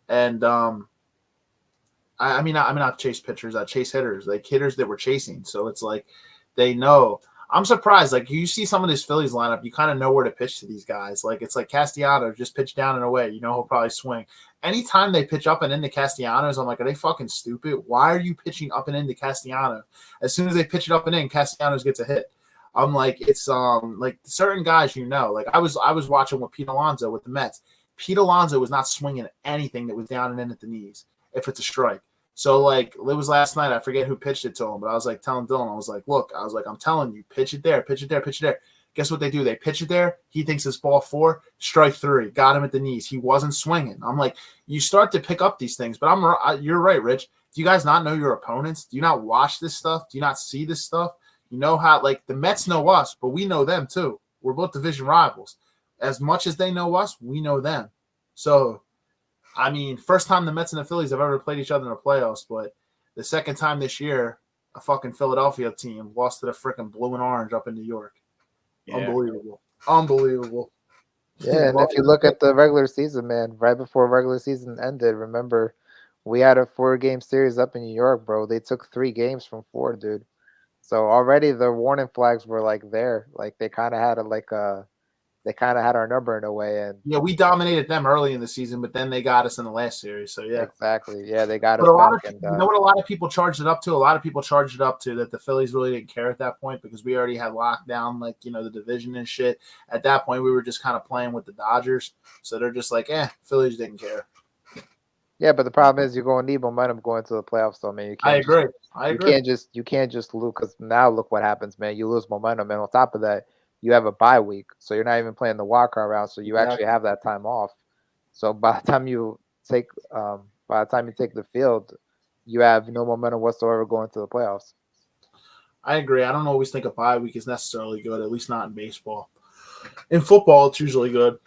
And I mean not chase pitchers, chase hitters, like hitters that were chasing. So it's like they know. I'm surprised. Like you see some of this Phillies lineup, you kind of know where to pitch to these guys. Like it's like Castellanos, just pitch down and away. He'll probably swing. Anytime they pitch up and into Castellanos, I'm like, are they fucking stupid? Why are you pitching up and into Castellanos? As soon as they pitch it up and in, Castellanos gets a hit. I'm like, it's like certain guys, like I was watching with Pete Alonso with the Mets. Pete Alonso was not swinging anything that was down and in at the knees if it's a strike. So like it was last night. I forget who pitched it to him, but I was like telling Dylan, I was like, look, I was like, I'm telling you, pitch it there, pitch it there, pitch it there. Guess what they do? They pitch it there. He thinks it's ball 4, strike 3. Got him at the knees. He wasn't swinging. I'm like, you start to pick up these things. But you're right, Rich. Do you guys not know your opponents? Do you not watch this stuff? Do you not see this stuff? You know how like the Mets know us, but we know them too. We're both division rivals. As much as they know us, we know them. So, I mean, first time the Mets and the Phillies have ever played each other in the playoffs, but the second time this year, a fucking Philadelphia team lost to the freaking blue and orange up in New York. Yeah. Unbelievable. Yeah, and if you look at the regular season, man, right before regular season ended, remember, we had a 4-game series up in New York, bro. They took 3 games from 4, dude. So already the warning flags were like there. Like they kind of had they kind of had our number in a way. And yeah, we dominated them early in the season, but then they got us in the last series. So yeah, exactly. Yeah, they got us back. You know what a lot of people charged it up to? A lot of people charged it up to that the Phillies really didn't care at that point because we already had locked down like the division and shit. At that point, we were just kind of playing with the Dodgers, so they're just like, Phillies didn't care. Yeah, but the problem is you're going to need momentum going to the playoffs. So, man, I agree. You can't just lose because now look what happens, man. You lose momentum, and on top of that, you have a bye week, so you're not even playing the wild card round. So you actually have that time off. So by the time you take the field, you have no momentum whatsoever going to the playoffs. I agree. I don't always think a bye week is necessarily good, at least not in baseball. In football, it's usually good.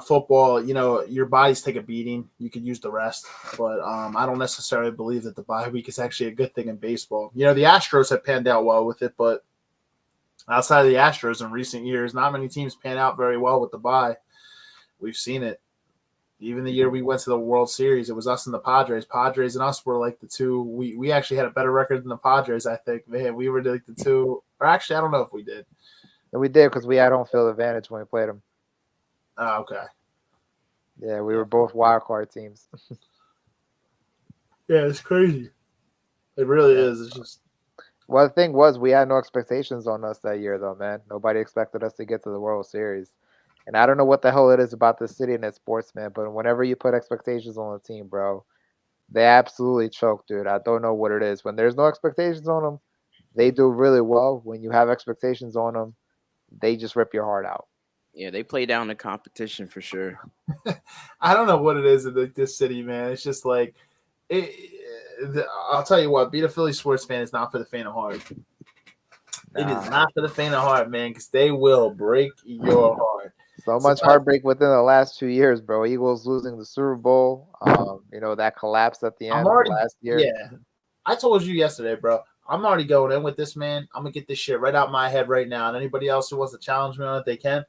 Football, your bodies take a beating. You could use the rest, but I don't necessarily believe that the bye week is actually a good thing in baseball. The Astros have panned out well with it, but outside of the Astros in recent years, not many teams pan out very well with the bye. We've seen it. Even the year we went to the World Series, it was us and the Padres. Padres and us were like the two. We actually had a better record than the Padres, I think. Man, we were like the two. Or actually, I don't know if we did. And we did because we had home field advantage when we played them. Oh, okay. Yeah, we were both wild card teams. Yeah, it's crazy. It really is. It's just. Well, the thing was, we had no expectations on us that year, though, man. Nobody expected us to get to the World Series. And I don't know what the hell it is about this city and its sports, man, but whenever you put expectations on a team, bro, they absolutely choke, dude. I don't know what it is. When there's no expectations on them, they do really well. When you have expectations on them, they just rip your heart out. Yeah, they play down the competition for sure. I don't know what it is in this city, man. It's just like, I'll tell you what, being a Philly sports fan is not for the faint of heart. Nah. It is not for the faint of heart, man, because they will break your heart. So much heartbreak within the last 2 years, bro. Eagles losing the Super Bowl. That collapse at the end of last year. Yeah, I told you yesterday, bro. I'm already going in with this, man. I'm going to get this shit right out my head right now. And anybody else who wants to challenge me on it, they can.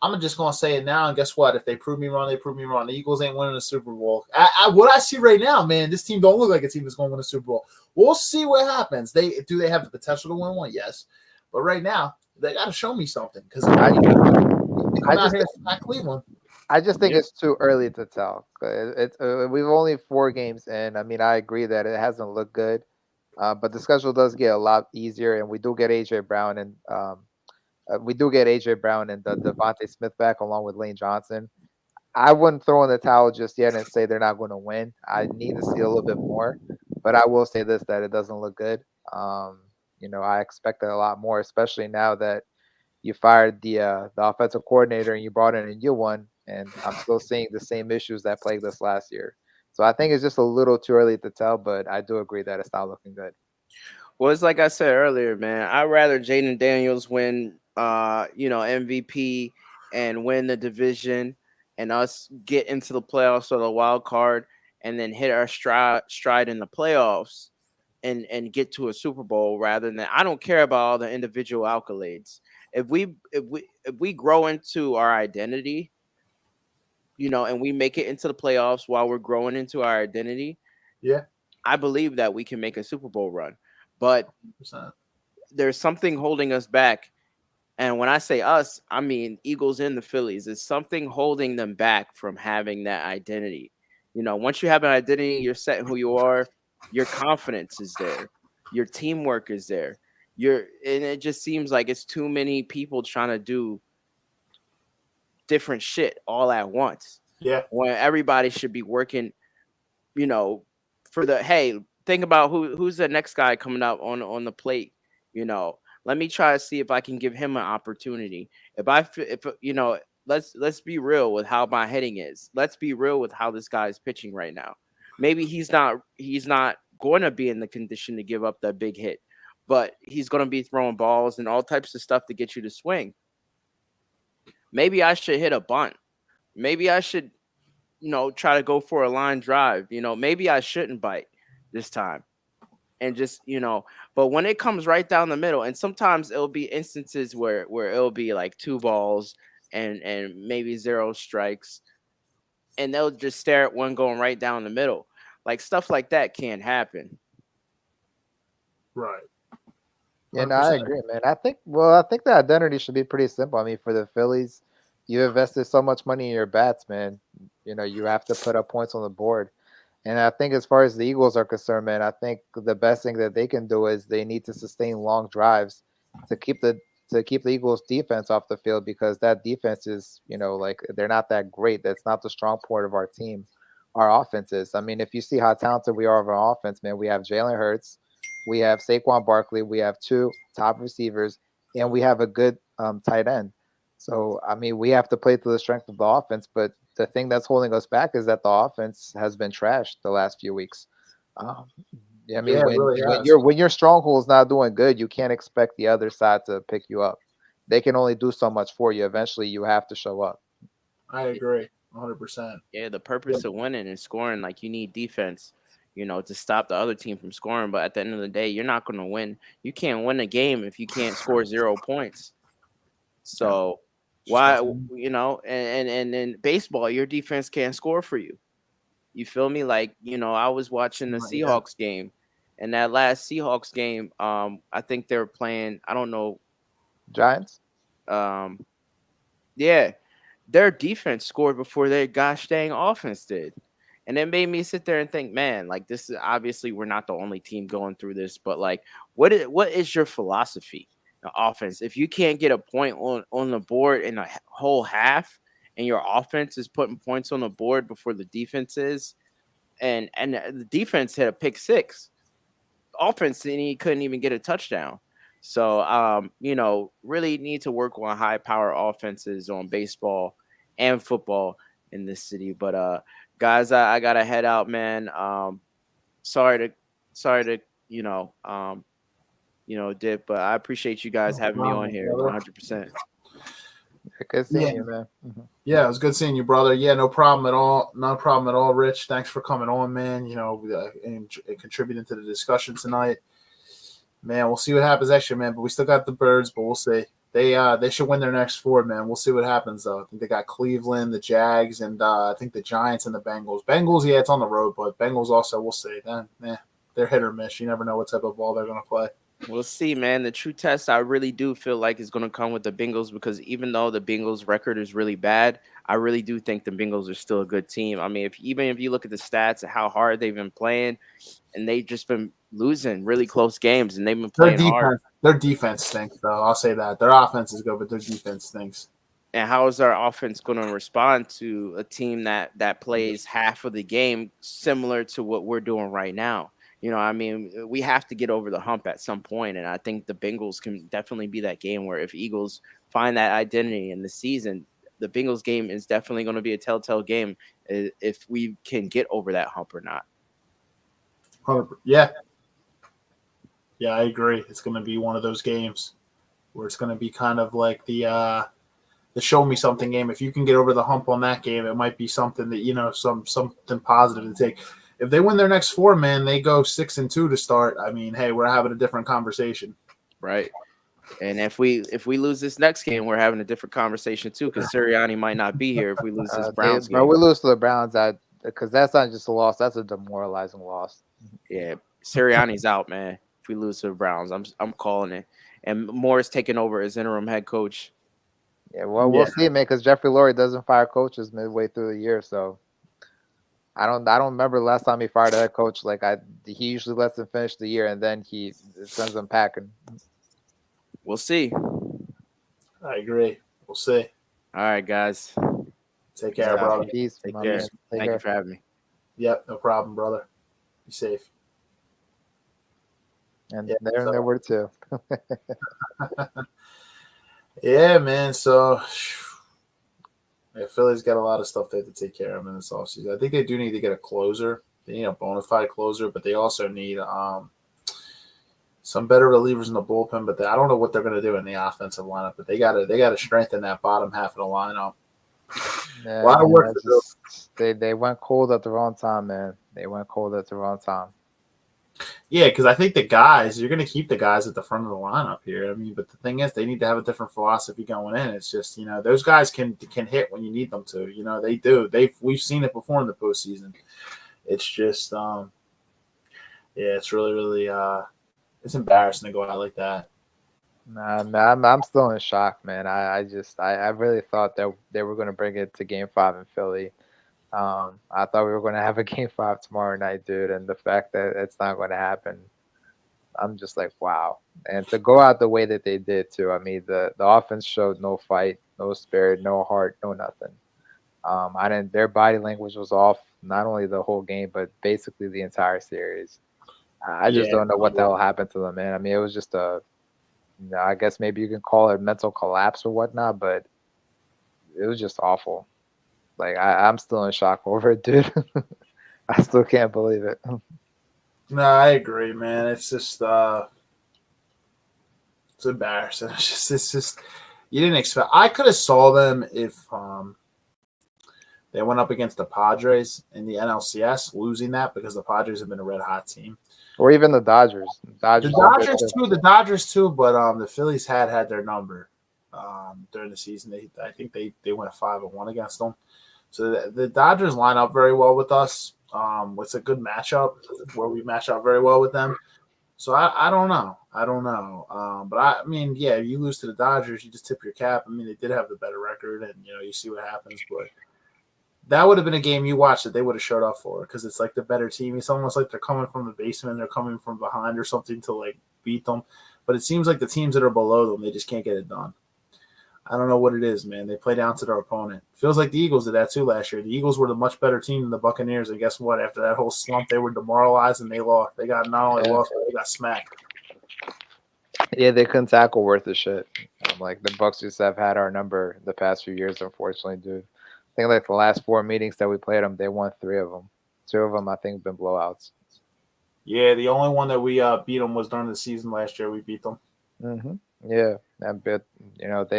I'm just going to say it now. And guess what? If they prove me wrong, they prove me wrong. The Eagles ain't winning the Super Bowl. What I see right now, man, this team don't look like a team that's going to win a Super Bowl. We'll see what happens. Do they have the potential to win one? Yes. But right now, they got to show me something. Because Cleveland. I just think it's too early to tell. We've only 4 games in. I mean, I agree that it hasn't looked good. But the schedule does get a lot easier, and we do get AJ Brown and the Devontae Smith back along with Lane Johnson. I wouldn't throw in the towel just yet and say they're not going to win. I need to see a little bit more, but I will say this, that it doesn't look good. I expected a lot more, especially now that you fired the offensive coordinator and you brought in a new one, and I'm still seeing the same issues that plagued us last year. So I think it's just a little too early to tell, but I do agree that it's not looking good. Well, it's like I said earlier, man. I'd rather Jaden Daniels win, MVP and win the division, and us get into the playoffs or the wild card, and then hit our stride in the playoffs, and get to a Super Bowl rather than. I don't care about all the individual accolades. If we grow into our identity, and we make it into the playoffs while we're growing into our identity, yeah, I believe that we can make a Super Bowl run. But 100%. There's something holding us back. And when I say us, I mean Eagles and the Phillies. There's something holding them back from having that identity. Once you have an identity, you're set in who you are, your confidence is there, your teamwork is there. And it just seems like it's too many people trying to do different shit all at once. Yeah. When everybody should be working, think about who's the next guy coming up on the plate. Let me try to see if I can give him an opportunity. Let's be real with how my hitting is. Let's be real with how this guy is pitching right now. Maybe he's not going to be in the condition to give up that big hit, but he's going to be throwing balls and all types of stuff to get you to swing. Maybe I should hit a bunt. Maybe I should, try to go for a line drive. Maybe I shouldn't bite this time. And just, but when it comes right down the middle, and sometimes it'll be instances where it'll be like 2 balls and maybe 0 strikes, and they'll just stare at one going right down the middle. Like stuff like that can't happen. Right. Yeah, no, I agree, man. I think the identity should be pretty simple. I mean, for the Phillies, you invested so much money in your bats, man. You have to put up points on the board. And I think as far as the Eagles are concerned, man, I think the best thing that they can do is they need to sustain long drives to keep the Eagles defense off the field, because that defense is, like, they're not that great. That's not the strong point of our team. Our offense is. I mean, if you see how talented we are of our offense, man, we have Jalen Hurts, we have Saquon Barkley, we have 2 top receivers, and we have a good tight end. So, I mean, we have to play to the strength of the offense, but the thing that's holding us back is that the offense has been trashed the last few weeks. I mean, when your stronghold is not doing good, you can't expect the other side to pick you up. They can only do so much for you. Eventually, you have to show up. I agree, 100%. Yeah, the purpose of winning and scoring, like, you need defense, to stop the other team from scoring. But at the end of the day, you're not going to win. You can't win a game if you can't score 0 points. So why, and in baseball, your defense can't score for you. You feel me? Like, I was watching the Seahawks game, and that last Seahawks game, I think they were playing, I don't know, Giants. Yeah, their defense scored before their gosh dang offense did. And it made me sit there and think, man, like, this is obviously, we're not the only team going through this, but like, what is your philosophy? The offense. If you can't get a point on the board in a whole half, and your offense is putting points on the board before the defense is, and the defense hit a pick 6, offense, and he couldn't even get a touchdown. So, really need to work on high power offenses on baseball and football in this city. But guys, I gotta head out, man. Sorry to dip, but I appreciate you guys having me on here 100%. Good seeing you, man. Yeah, it was good seeing you, brother. Yeah, no problem at all. No problem at all, Rich. Thanks for coming on, man. And contributing to the discussion tonight. Man, we'll see what happens next year, man. But we still got the Birds, but we'll see. They should win their next 4, man. We'll see what happens, though. I think they got Cleveland, the Jags, and I think the Giants and the Bengals. Bengals, yeah, it's on the road, but Bengals also, we'll see. Then, they're hit or miss. You never know what type of ball they're going to play. We'll see, man. The true test, I really do feel like, is going to come with the Bengals, because even though the Bengals' record is really bad, I really do think the Bengals are still a good team. I mean, if you look at the stats and how hard they've been playing, and they've just been losing really close games, and they've been playing hard. Their defense stinks, though. I'll say that. Their offense is good, but their defense stinks. And how is our offense going to respond to a team that plays half of the game similar to what we're doing right now? I mean, we have to get over the hump at some point, and I think the Bengals can definitely be that game where if Eagles find that identity in the season, the Bengals game is definitely going to be a telltale game if we can get over that hump or not. Yeah, I agree. It's going to be one of those games where it's going to be kind of like the show me something game. If you can get over the hump on that game, it might be something that something positive to take. If they win their next 4, man, they go 6-2 to start. I mean, hey, we're having a different conversation, right? And if we lose this next game, we're having a different conversation too, because Sirianni might not be here if we lose this Browns game. Bro, we lose to the Browns, because that's not just a loss; that's a demoralizing loss. Yeah, Sirianni's out, man. If we lose to the Browns, I'm calling it. And Moore's taking over as interim head coach. Yeah, well, we'll see, man, because Jeffrey Lurie doesn't fire coaches midway through the year, so. I don't remember the last time he fired a head coach. He usually lets them finish the year, and then he sends them packing. We'll see. I agree. We'll see. All right, guys. Take care, brother. Peace. Take care. Thank you for having me. Yep, no problem, brother. Be safe. And there were two. Yeah, man. So, yeah, Philly's got a lot of stuff they have to take care of in this offseason. I think they do need to get a closer. They need a bona fide closer, but they also need some better relievers in the bullpen. But I don't know what they're going to do in the offensive lineup. But they got to strengthen that bottom half of the lineup. Yeah, a lot of work to do. They went cold at the wrong time, man. They went cold at the wrong time. Yeah, because I think you're going to keep the guys at the front of the lineup here. I mean, but the thing is, they need to have a different philosophy going in. It's just, those guys can hit when you need them to. They do. We've seen it before in the postseason. It's just, it's really, really, it's embarrassing to go out like that. Nah, man, I'm still in shock, man. I really thought that they were going to bring it to Game 5 in Philly. I thought we were going to have a Game 5 tomorrow night, dude, and the fact that it's not going to happen, I'm just like, wow. And to go out the way that they did, too. I mean, the offense showed no fight, no spirit, no heart, no nothing. Their body language was off, not only the whole game, but basically the entire series. I just don't know what the hell happened to them, man. I mean, it was just I guess maybe you can call it mental collapse or whatnot, but it was just awful. Like, I'm still in shock over it, dude. I still can't believe it. No, I agree, man. It's just it's embarrassing. It's just you didn't expect. I could have saw them if they went up against the Padres in the NLCS, losing that because the Padres have been a red hot team. Or even the Dodgers. The Dodgers too, but the Phillies had their number during the season. I think they went 5-1 against them. So the Dodgers line up very well with us. It's a good matchup where we match up very well with them. So I don't know. But I mean, yeah, if you lose to the Dodgers, you just tip your cap. I mean, they did have the better record, and you see what happens. But that would have been a game you watched that they would have showed up for because it's like the better team. It's almost like they're coming from the basement, they're coming from behind or something to like beat them. But it seems like the teams that are below them, they just can't get it done. I don't know what it is, man. They play down to their opponent. Feels like the Eagles did that too last year. The Eagles were the much better team than the Buccaneers, and guess what? After that whole slump, they were demoralized and they lost. They got not only lost, but they got smacked. Yeah, they couldn't tackle worth a shit. Like the Bucs just have had our number the past few years, unfortunately, dude. I think like the last 4 meetings that we played them, they won 3 of them. 2 of them, I think, have been blowouts. Yeah, the only one that we beat them was during the season last year. We beat them. Mm-hmm. Yeah, that bit.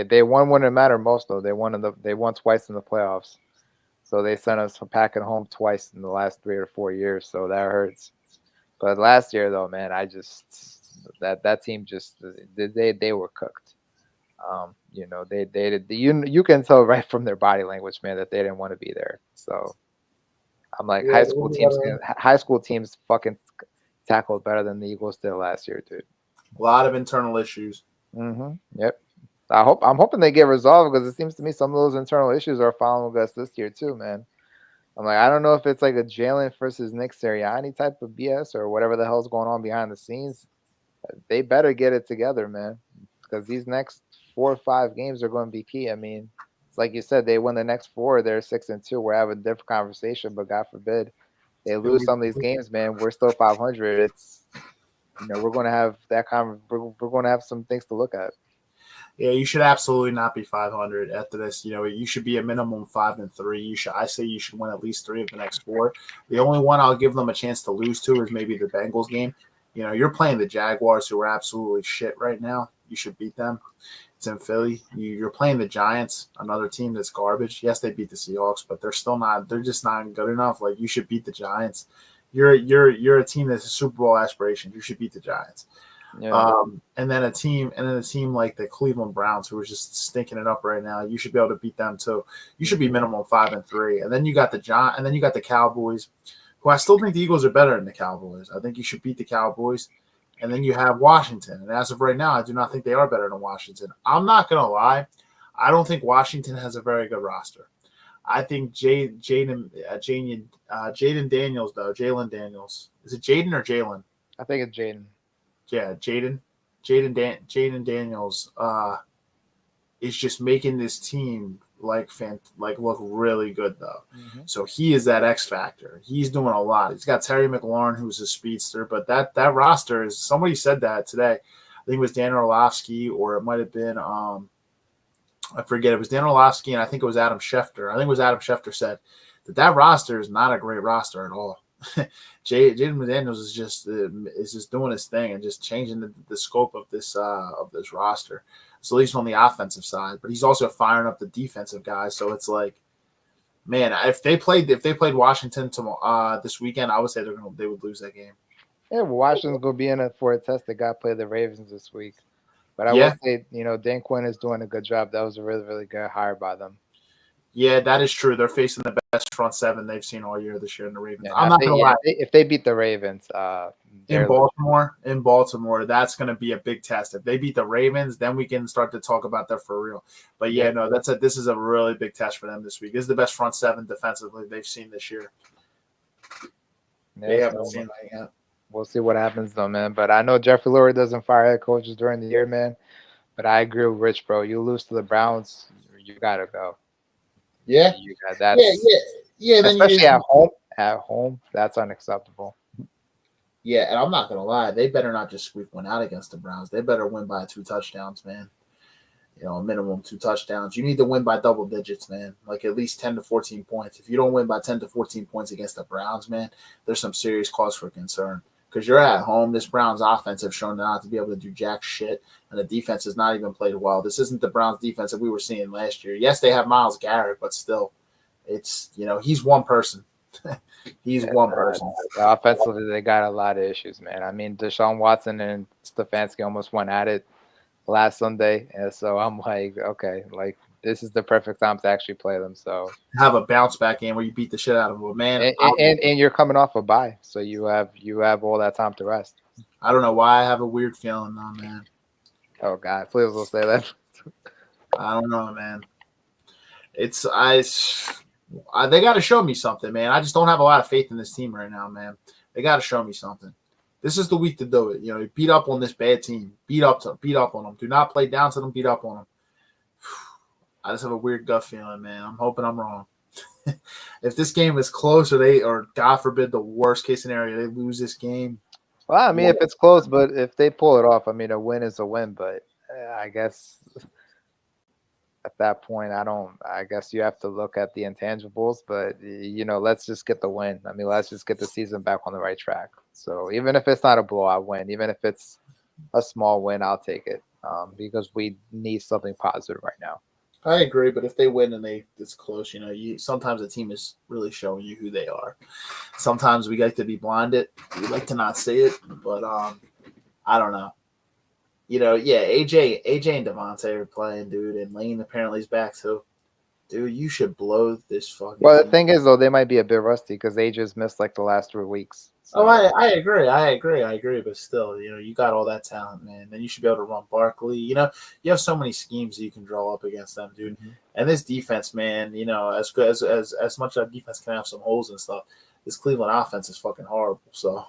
They won when it mattered most though. They won twice in the playoffs, so they sent us packing home twice in the last 3 or 4 years. So that hurts. But last year though, man, I just that team just they were cooked. You can tell right from their body language, man, that they didn't want to be there. So I'm like, high school teams fucking tackled better than the Eagles did last year, dude. A lot of internal issues. Mm-hmm. Yep. I'm hoping they get resolved because it seems to me some of those internal issues are following us this year too, man. I'm like, I don't know if it's like a Jalen versus Nick Sirianni type of BS or whatever the hell's going on behind the scenes. They better get it together, man, because these next 4 or 5 games are going to be key. I mean, it's like you said, they win the next 4, they're 6-2. We're having a different conversation, but God forbid they lose some of these games, man. We're still 500. It's we're going to have that we're going to have some things to look at. Yeah, you should absolutely not be 500 after this. You should be a minimum 5-3. I say you should win at least 3 of the next 4. The only one I'll give them a chance to lose to is maybe the Bengals game. You're playing the Jaguars, who are absolutely shit right now. You should beat them. It's in Philly. You're playing the Giants, another team that's garbage. Yes, they beat the Seahawks, but they're still not. They're just not good enough. Like, you should beat the Giants. You're a team that's a Super Bowl aspiration. You should beat the Giants. Yeah. And then a team like the Cleveland Browns, who are just stinking it up right now. You should be able to beat them too. You should be minimum 5-3. And then you got the Cowboys, who I still think the Eagles are better than the Cowboys. I think you should beat the Cowboys. And then you have Washington. And as of right now, I do not think they are better than Washington. I'm not going to lie. I don't think Washington has a very good roster. I think Jaden Daniels, though. Jalen Daniels. Is it Jaden or Jalen? I think it's Jaden. Yeah, Jaden Daniels is just making this team look really good though. So he is that X factor. He's doing a lot. He's got Terry McLaurin, who's a speedster, but that roster is, somebody said that today. I think it was Dan Orlovsky, or it might have been I forget. It was Dan Orlovsky, and I think it was Adam Schefter. I think it was Adam Schefter said that roster is not a great roster at all. Jaden McDaniels is just doing his thing and just changing the scope of this roster. So at least on the offensive side, but he's also firing up the defensive guys. So it's like, man, if they played Washington this weekend, I would say they would lose that game. Yeah, well, Washington's gonna be in it for a test. They got to play the Ravens this week, but I will say, Dan Quinn is doing a good job. That was a really, really good hire by them. Yeah, that is true. They're facing the best front seven they've seen all year this year in the Ravens. Yeah, I'm not gonna lie. If they beat the Ravens, in Baltimore, that's going to be a big test. If they beat the Ravens, then we can start to talk about that for real. But this is a really big test for them this week. This is the best front seven defensively they've seen this year. They haven't seen that yet. We'll see what happens though, man. But I know Jeffrey Lurie doesn't fire head coaches during the year, man. But I agree with Rich, bro. You lose to the Browns, you gotta go. Yeah. Yeah. Especially at home. At home, that's unacceptable. Yeah, and I'm not gonna lie, they better not just squeak one out against the Browns. They better win by 2 touchdowns, man. Minimum 2 touchdowns. You need to win by double digits, man. Like at least 10 to 14 points. If you don't win by 10 to 14 points against the Browns, man, there's some serious cause for concern. Because you're at home. This Browns offense have shown not to be able to do jack shit, and the defense has not even played well. This isn't the Browns defense that we were seeing last year. Yes, they have Myles Garrett, but still, it's he's one person. He's one person. Offensively, they got a lot of issues, man. I mean, Deshaun Watson and Stefanski almost went at it last Sunday, and so I'm like, okay, like this is the perfect time to actually play them. So have a bounce back game where you beat the shit out of them, man. And you're coming off a bye, so you have all that time to rest. I don't know why I have a weird feeling though, man. Oh God, please don't say that. I don't know, man. They got to show me something, man. I just don't have a lot of faith in this team right now, man. They got to show me something. This is the week to do it. Beat up on this bad team. Beat up on them. Do not play down to them. Beat up on them. I just have a weird gut feeling, man. I'm hoping I'm wrong. If this game is close, or God forbid, the worst case scenario, they lose this game. Well, I mean, if it's close, but if they pull it off, I mean, a win is a win. But I guess at that point, I guess you have to look at the intangibles, but let's just get the win. I mean, let's just get the season back on the right track. So even if it's not a blowout win, even if it's a small win, I'll take it because we need something positive right now. I agree, but if they win and it's close, sometimes the team is really showing you who they are. Sometimes we like to be blinded. We like to not see it, but I don't know. AJ and Devontae are playing, dude, and Lane apparently is back too. Dude, you should blow this fucking. Well, the thing is, though, they might be a bit rusty because AJ's missed like the last 3 weeks. So. Oh, I agree, but still, you got all that talent, man. Then you should be able to run Barkley. You have so many schemes you can draw up against them, dude. Mm-hmm. And this defense, man, as good as much of defense can have some holes and stuff. This Cleveland offense is fucking horrible. So.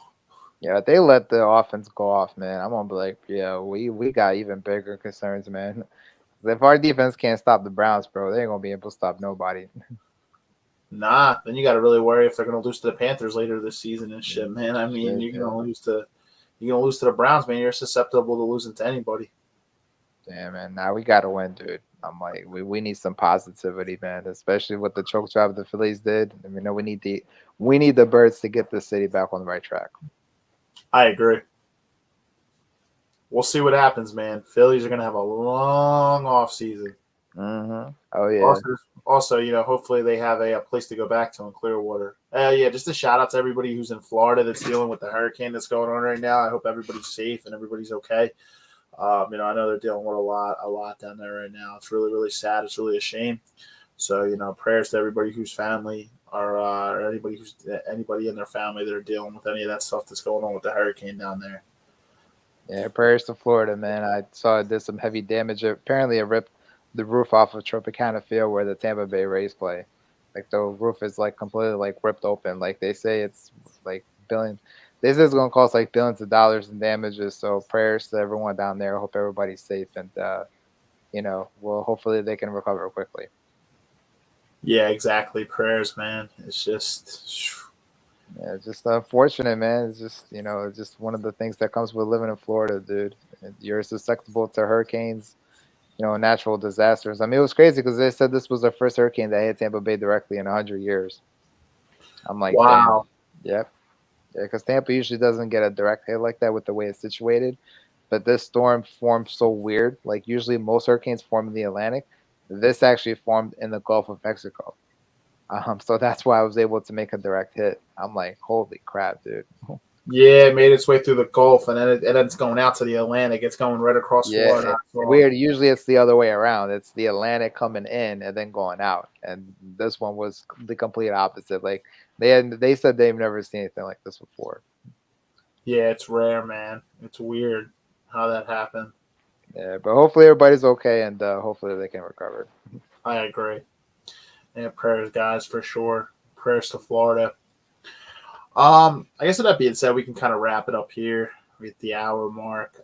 Yeah, they let the offense go off, man. I'm gonna be like, yeah, we got even bigger concerns, man. If our defense can't stop the Browns, bro, they ain't gonna be able to stop nobody. Nah, then you got to really worry if they're gonna lose to the Panthers later this season and shit, man. I mean, you're gonna lose to the Browns, man. You're susceptible to losing to anybody. Damn, man. Now we gotta win, dude. I'm like, we need some positivity, man. Especially with the choke job the Phillies did. I mean, we need the Birds to get the city back on the right track. I agree. We'll see what happens, man. Phillies are going to have a long off season. Mm-hmm. Oh, yeah. Also, hopefully they have a place to go back to in Clearwater. Just a shout out to everybody who's in Florida that's dealing with the hurricane that's going on right now. I hope everybody's safe and everybody's okay. I know they're dealing with a lot down there right now. It's really, really sad. It's really a shame. So, prayers to everybody whose family or anybody in their family that are dealing with any of that stuff that's going on with the hurricane down there. Yeah, prayers to Florida, man. I saw it did some heavy damage. Apparently, it ripped the roof off of Tropicana Field where the Tampa Bay Rays play. Like the roof is like completely like ripped open. Like they say it's like billions. This is going to cost like billions of dollars in damages. So prayers to everyone down there. I hope everybody's safe and, well, hopefully they can recover quickly. Yeah, exactly. Prayers, man. It's just. Yeah, just unfortunate, man. It's just it's just one of the things that comes with living in Florida, dude. You're susceptible to hurricanes, natural disasters. I mean, it was crazy because they said this was the first hurricane that hit Tampa Bay directly in 100 years. I'm like, damn. Wow. Yep. Yeah, because Tampa usually doesn't get a direct hit like that with the way it's situated. But this storm formed so weird. Like usually most hurricanes form in the Atlantic. This actually formed in the Gulf of Mexico. So that's why I was able to make a direct hit. I'm like, holy crap, dude. Yeah, it made its way through the Gulf, and then it's going out to the Atlantic. It's going right across Yeah, Florida. it's weird. Usually it's the other way around. It's the Atlantic coming in and then going out. And this one was the complete opposite. Like they said they've never seen anything like this before. Yeah, it's rare, man. It's weird how that happened. Yeah, but hopefully everybody's okay and hopefully they can recover. I agree. Yeah, prayers, guys, for sure. Prayers to Florida. I guess with that being said, we can kind of wrap it up here at the hour mark.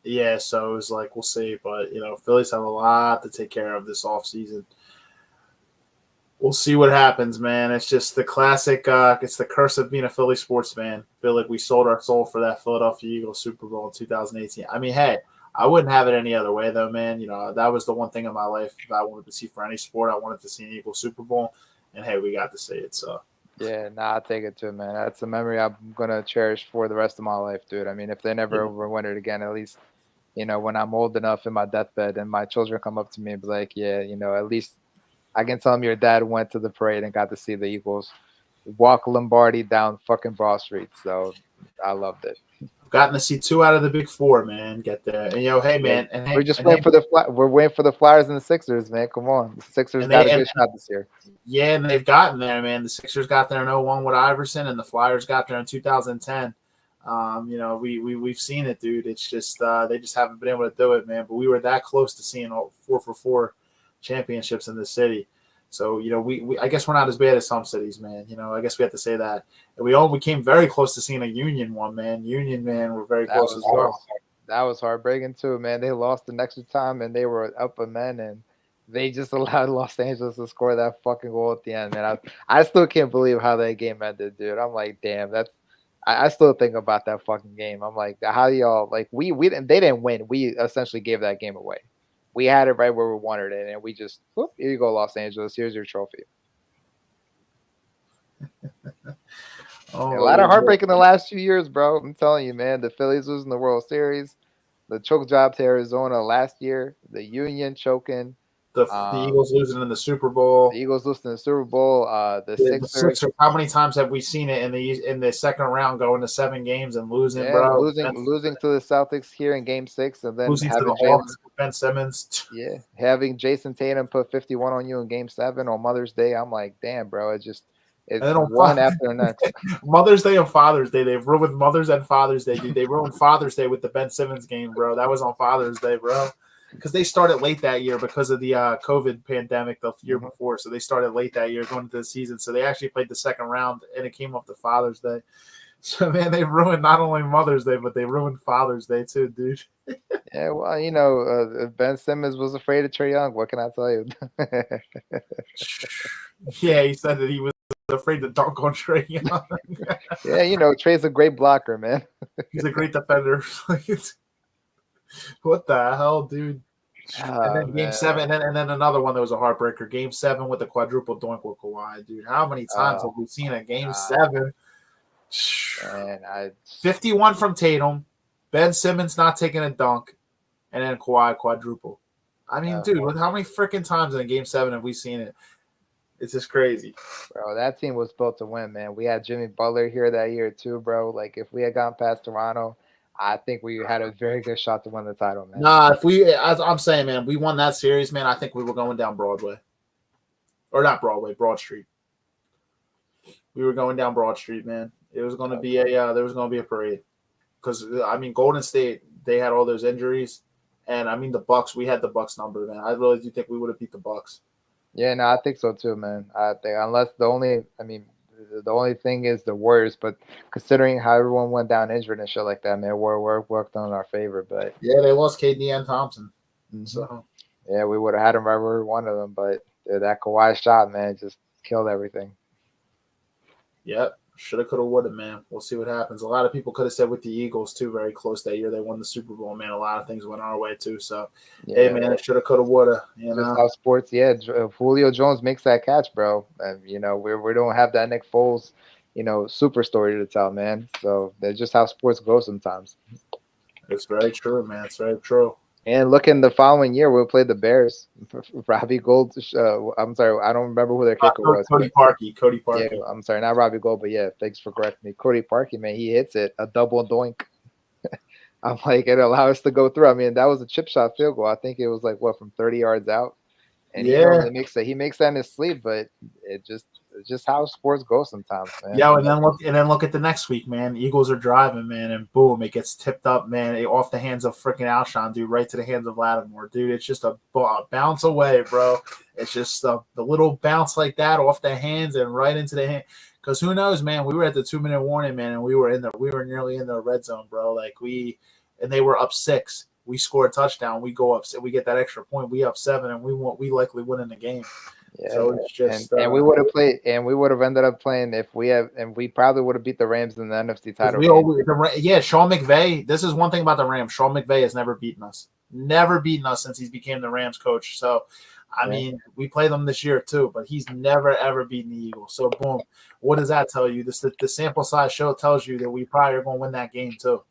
Yeah, so it was like we'll see, but Phillies have a lot to take care of this offseason. We'll see what happens, man. It's just the classic. It's the curse of being a Philly sports fan. Feel like we sold our soul for that Philadelphia Eagles Super Bowl in 2018. I mean, hey, I wouldn't have it any other way, though, man. That was the one thing in my life that I wanted to see for any sport. I wanted to see an Eagles Super Bowl, and hey, we got to see it. So. Yeah, I'll take it too, man. That's a memory I'm gonna cherish for the rest of my life, dude. I mean, if they never overwin it again, at least, when I'm old enough in my deathbed and my children come up to me and be like, yeah, at least I can tell them your dad went to the parade and got to see the Eagles walk Lombardi down fucking Broad Street. So I loved it. Gotten to see 2 out of the big 4, man. Get there, and hey, man, and we're just waiting for we're waiting for the Flyers and the Sixers, man. Come on, the Sixers got a good shot this year. Yeah, and they've gotten there, man. The Sixers got there in 01 with Iverson, and the Flyers got there in 2010. We've seen it, dude. It's just they just haven't been able to do it, man. But we were that close to seeing all 4-for-4 championships in the city. So we I guess we're not as bad as some cities, man. I guess we have to say that. And we came very close to seeing a Union one, man. Union, man, we're very close as well. That was heartbreaking too, man. They lost the extra time and they were up a man and they just allowed Los Angeles to score that fucking goal at the end, man. I still can't believe how that game ended, dude. I'm like, damn, I still think about that fucking game. I'm like, how y'all like we didn't they didn't win. We essentially gave that game away. We had it right where we wanted it, and we just whoop, here you go, Los Angeles. Here's your trophy. A lot of heartbreak in the last few years, bro. I'm telling you, man. The Phillies losing the World Series, the choke job to Arizona last year, the Union choking, the Eagles losing in the Super Bowl. The Eagles losing in the Super Bowl. The Sixers. How many times have we seen it in the second round, going to 7 games and losing, bro? Losing to the Celtics here in Game 6, and then losing having to the Hawks with Ben Simmons. Yeah, having Jason Tatum put 51 on you in Game 7 on Mother's Day. I'm like, damn, bro. It's one after the next. Mother's Day and Father's Day. They've ruined Mother's and Father's Day, dude. They ruined Father's Day with the Ben Simmons game, bro. That was on Father's Day, bro. Because they started late that year because of the COVID pandemic the year before. So they started late that year going into the season. So they actually played the second round, and it came up to Father's Day. So, man, they ruined not only Mother's Day, but they ruined Father's Day too, dude. Yeah, well, Ben Simmons was afraid of Trae Young. What can I tell you? Yeah, he said that he was afraid to dunk on Trae Young. Yeah, Trae's a great blocker, man. He's a great defender. What the hell, dude? And then Game 7, and then another one that was a heartbreaker. Game 7 with the quadruple dunk with Kawhi, dude. How many times have we seen a Game 7? Man, 51 from Tatum, Ben Simmons not taking a dunk, and then Kawhi quadruple. I mean, dude, how many freaking times in a Game 7 have we seen it? It's just crazy. Bro, that team was built to win, man. We had Jimmy Butler here that year too, bro. Like, if we had gone past Toronto, I think we had a very good shot to win the title, man. Nah, as I'm saying, man, we won that series, man. I think we were going down Broadway. Or not Broadway, Broad Street. We were going down Broad Street, man. It was going to be there was going to be a parade. Because, I mean, Golden State, they had all those injuries. And, I mean, the Bucks, we had the Bucks number, man. I really do think we would have beat the Bucks. Yeah, no, I think so too, man. I think unless the only thing is the Warriors, but considering how everyone went down injured and shit like that, man, we're worked on our favor. But yeah, they lost KD and Thompson. So yeah, we would have had them right where we wanted them, but Dude, that Kawhi shot, man, just killed everything. Yep. Shoulda, coulda, woulda, man. We'll see what happens. A lot of people could have said with the Eagles, too, very close that year. They won the Super Bowl, man. A lot of things went our way, too. So, hey, man, it shoulda, coulda, woulda. You Just know? how sports, if Julio Jones makes that catch, bro, and, we don't have that Nick Foles, super story to tell, man. So that's just how sports go sometimes. It's very true, man. It's very true. And look, in the following year, we'll play the Bears. Robbie Gold. I'm sorry, I don't remember who their kicker was. Cody Parkey. Yeah, I'm sorry, not Robbie Gold, but yeah, thanks for correcting me. Cody Parkey, man, he hits it, a double doink. I'm like, it allowed us to go through. I mean, that was a chip shot field goal. I think it was like from 30 yards out. And he makes that in his sleep, but it's just how sports go sometimes, man. Yeah, and then look at the next week, man. Eagles are driving, man, and boom, it gets tipped up, man, off the hands of freaking Alshon, dude, right to the hands of Lattimore, dude. It's just a bounce away, bro. It's just the little bounce like that off the hands and right into the hand. Because who knows, man? We were at the 2-minute warning, man, and we were nearly in the red zone, bro. And they were up 6. We score a touchdown, we go up, we get that extra point, we up 7, and we likely win in the game. Yeah, so it's just and we would have played, and we would have ended up playing and we probably would have beat the Rams in the NFC title game. Sean McVay. This is one thing about the Rams. Sean McVay has never beaten us since he's became the Rams coach. So, I mean, we play them this year too, but he's never ever beaten the Eagles. So, boom, what does that tell you? The sample size show tells you that we probably are going to win that game too.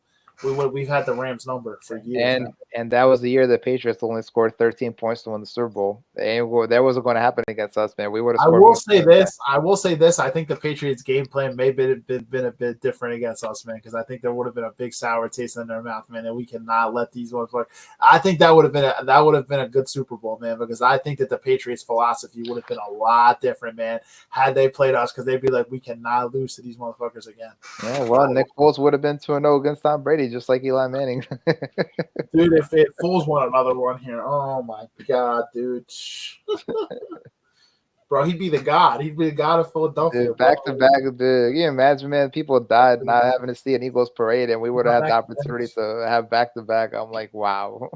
We've had the Rams number for years. And that was the year the Patriots only scored 13 points to win the Super Bowl. That wasn't going to happen against us, man. We would have scored. I will say this. I think the Patriots' game plan may have been a bit different against us, man, because I think there would have been a big sour taste in their mouth, man, and we cannot let these ones work. I think that would have been a good Super Bowl, man, because I think that the Patriots' philosophy would have been a lot different, man, had they played us, because they'd be like, we cannot lose to these motherfuckers again. Yeah, well, Nick Foles would have been 2-0 against Tom Brady, just like Eli Manning. Dude, if Foles won another one here, oh my God, dude. Bro, he'd be the god. He'd be the god of Philadelphia. Dude, back to back. Dude, can you imagine, man? People died not having to see an Eagles parade, and we would have had the opportunity to have back to back. I'm like, wow.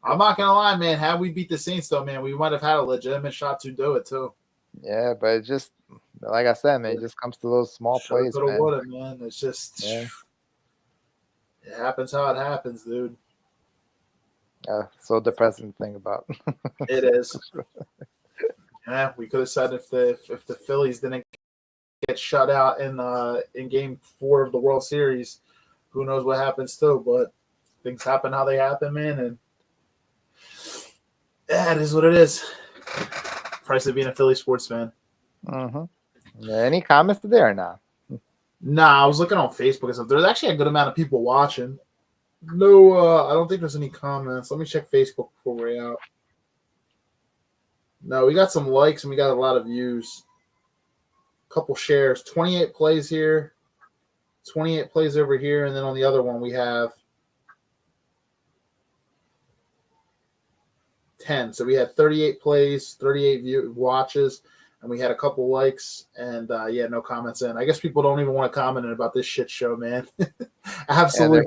I'm not gonna lie, man. Had we beat the Saints, though, man, we might have had a legitimate shot to do it too. Yeah, but it just, like I said, man, it just comes to those small plays, man. It's just, it happens how it happens, dude. So depressing to think about. It is. Yeah, we could have said if the Phillies didn't get shut out in Game 4 of the World Series, who knows what happens too. But things happen how they happen, man, and it is what it is. Price of being a Philly sports fan. Mm-hmm. Any comments today or not? Nah, I was looking on Facebook and stuff. There's actually a good amount of people watching. No, I don't think there's any comments. Let me check Facebook before we're out. No, we got some likes and we got a lot of views. A couple shares. 28 plays here. 28 plays over here. And then on the other one, we have 10. So we had 38 plays, 38 watches, and we had a couple likes. And, no comments in. I guess people don't even want to comment about this shit show, man. Absolutely.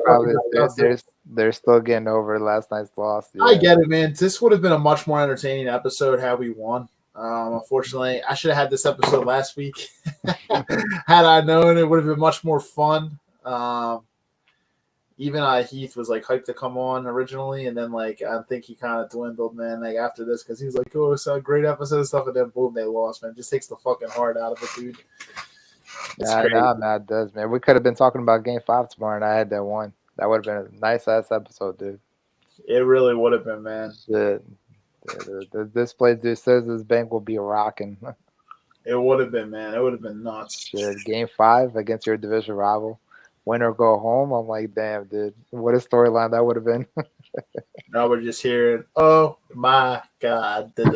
Yeah, they're still getting over last night's loss. Yeah. I get it, man. This would have been a much more entertaining episode had we won. Unfortunately, I should have had this episode last week. Had I known, it would have been much more fun. Even Heath was like hyped to come on originally, and then I think he kind of dwindled, man. After this, because he was like, "Oh, it's a great episode and stuff," and then boom, they lost, man. It just takes the fucking heart out of it, dude. Nah, it does, man. We could have been talking about Game 5 tomorrow, and I had that one. That would have been a nice ass episode, dude. It really would have been, man. Shit. This place, dude, says this bank will be rocking. It would have been, man. It would have been nuts. Shit. Game 5 against your division rival. Win or go home. I'm like, damn, dude. What a storyline that would have been. Now we're just hearing, oh my God. I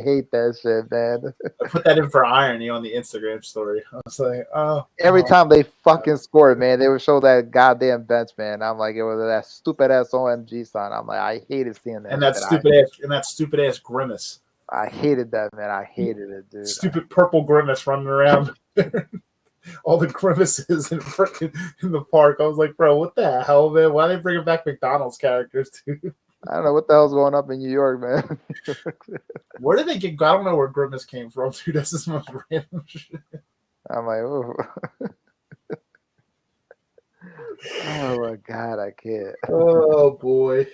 hate that shit, man. I put that in for irony on the Instagram story. I was like, oh. Every time they fucking scored, man, they would show that goddamn bench, man. I'm like, it was that stupid ass OMG sign. I'm like, I hated seeing that. And that stupid ass grimace. I hated that, man. I hated it, dude. Stupid purple grimace running around. All the grimaces in the park. I was like, bro, what the hell, man? Why are they bringing back McDonald's characters, dude? I don't know what the hell's going up in New York, man. Where did they get? I don't know where Grimace came from, dude. That's just most random shit. I'm like, oh, oh my god, I can't. Oh boy,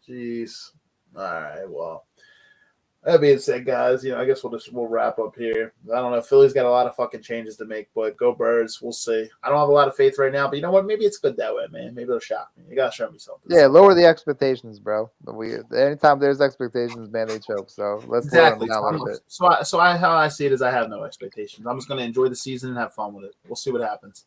jeez. All right, well. That being said, guys, I guess we'll wrap up here. I don't know. Philly's got a lot of fucking changes to make, but go Birds. We'll see. I don't have a lot of faith right now, but you know what? Maybe it's good that way, man. Maybe it'll shock me. You gotta show me something. Yeah, lower the expectations, bro. Anytime there's expectations, man, they choke. So let's Exactly. lower them down a little bit. How I see it is I have no expectations. I'm just gonna enjoy the season and have fun with it. We'll see what happens.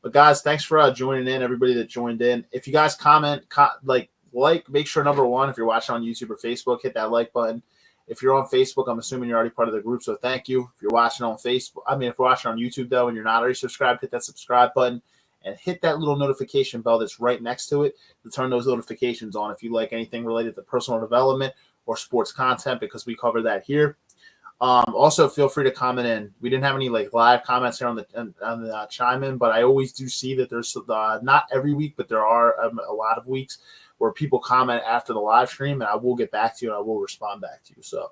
But guys, thanks for joining in. Everybody that joined in. If you guys comment, make sure number one, if you're watching on YouTube or Facebook, hit that like button. If you're on Facebook, I'm assuming you're already part of the group, so thank you. If you're watching on Facebook, if you're watching on YouTube, though, and you're not already subscribed, hit that subscribe button and hit that little notification bell that's right next to it to turn those notifications on if you like anything related to personal development or sports content, because we cover that here. Also, feel free to comment in. We didn't have any live comments here on the chime in, but I always do see that there's not every week, but there are a lot of weeks where people comment after the live stream, and I will get back to you and I will respond back to you. So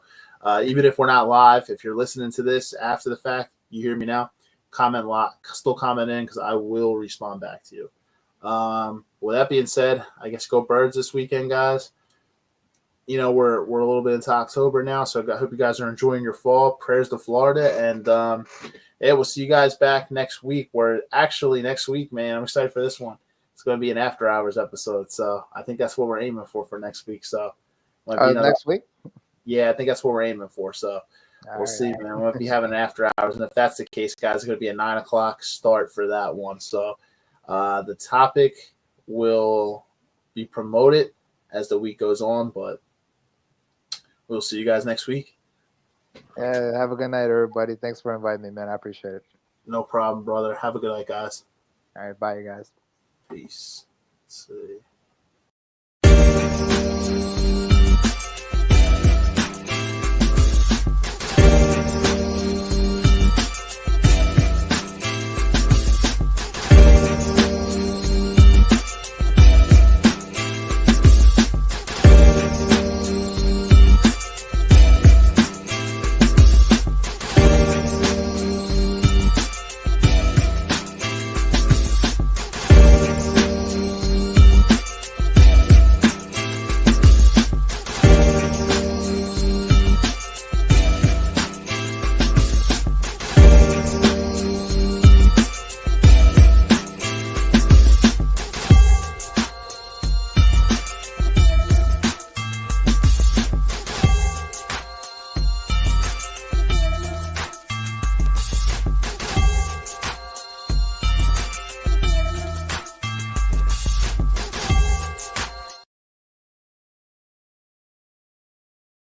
even if we're not live, if you're listening to this after the fact, you hear me now, still comment in because I will respond back to you. With that being said, I guess go Birds this weekend, guys. We're a little bit into October now, so I hope you guys are enjoying your fall. Prayers to Florida, and we'll see you guys back next week. Next week, man, I'm excited for this one. It's going to be an after hours episode, so I think that's what we're aiming for next week. So Next week? Yeah, I think that's what we're aiming for. So we'll see, man. We'll be having an after hours, and if that's the case, guys, it's going to be a 9:00 start for that one. So the topic will be promoted as the week goes on, but we'll see you guys next week. Yeah, have a good night, everybody. Thanks for inviting me, man. I appreciate it. No problem, brother. Have a good night, guys. All right, bye, you guys. Peace. Let's see.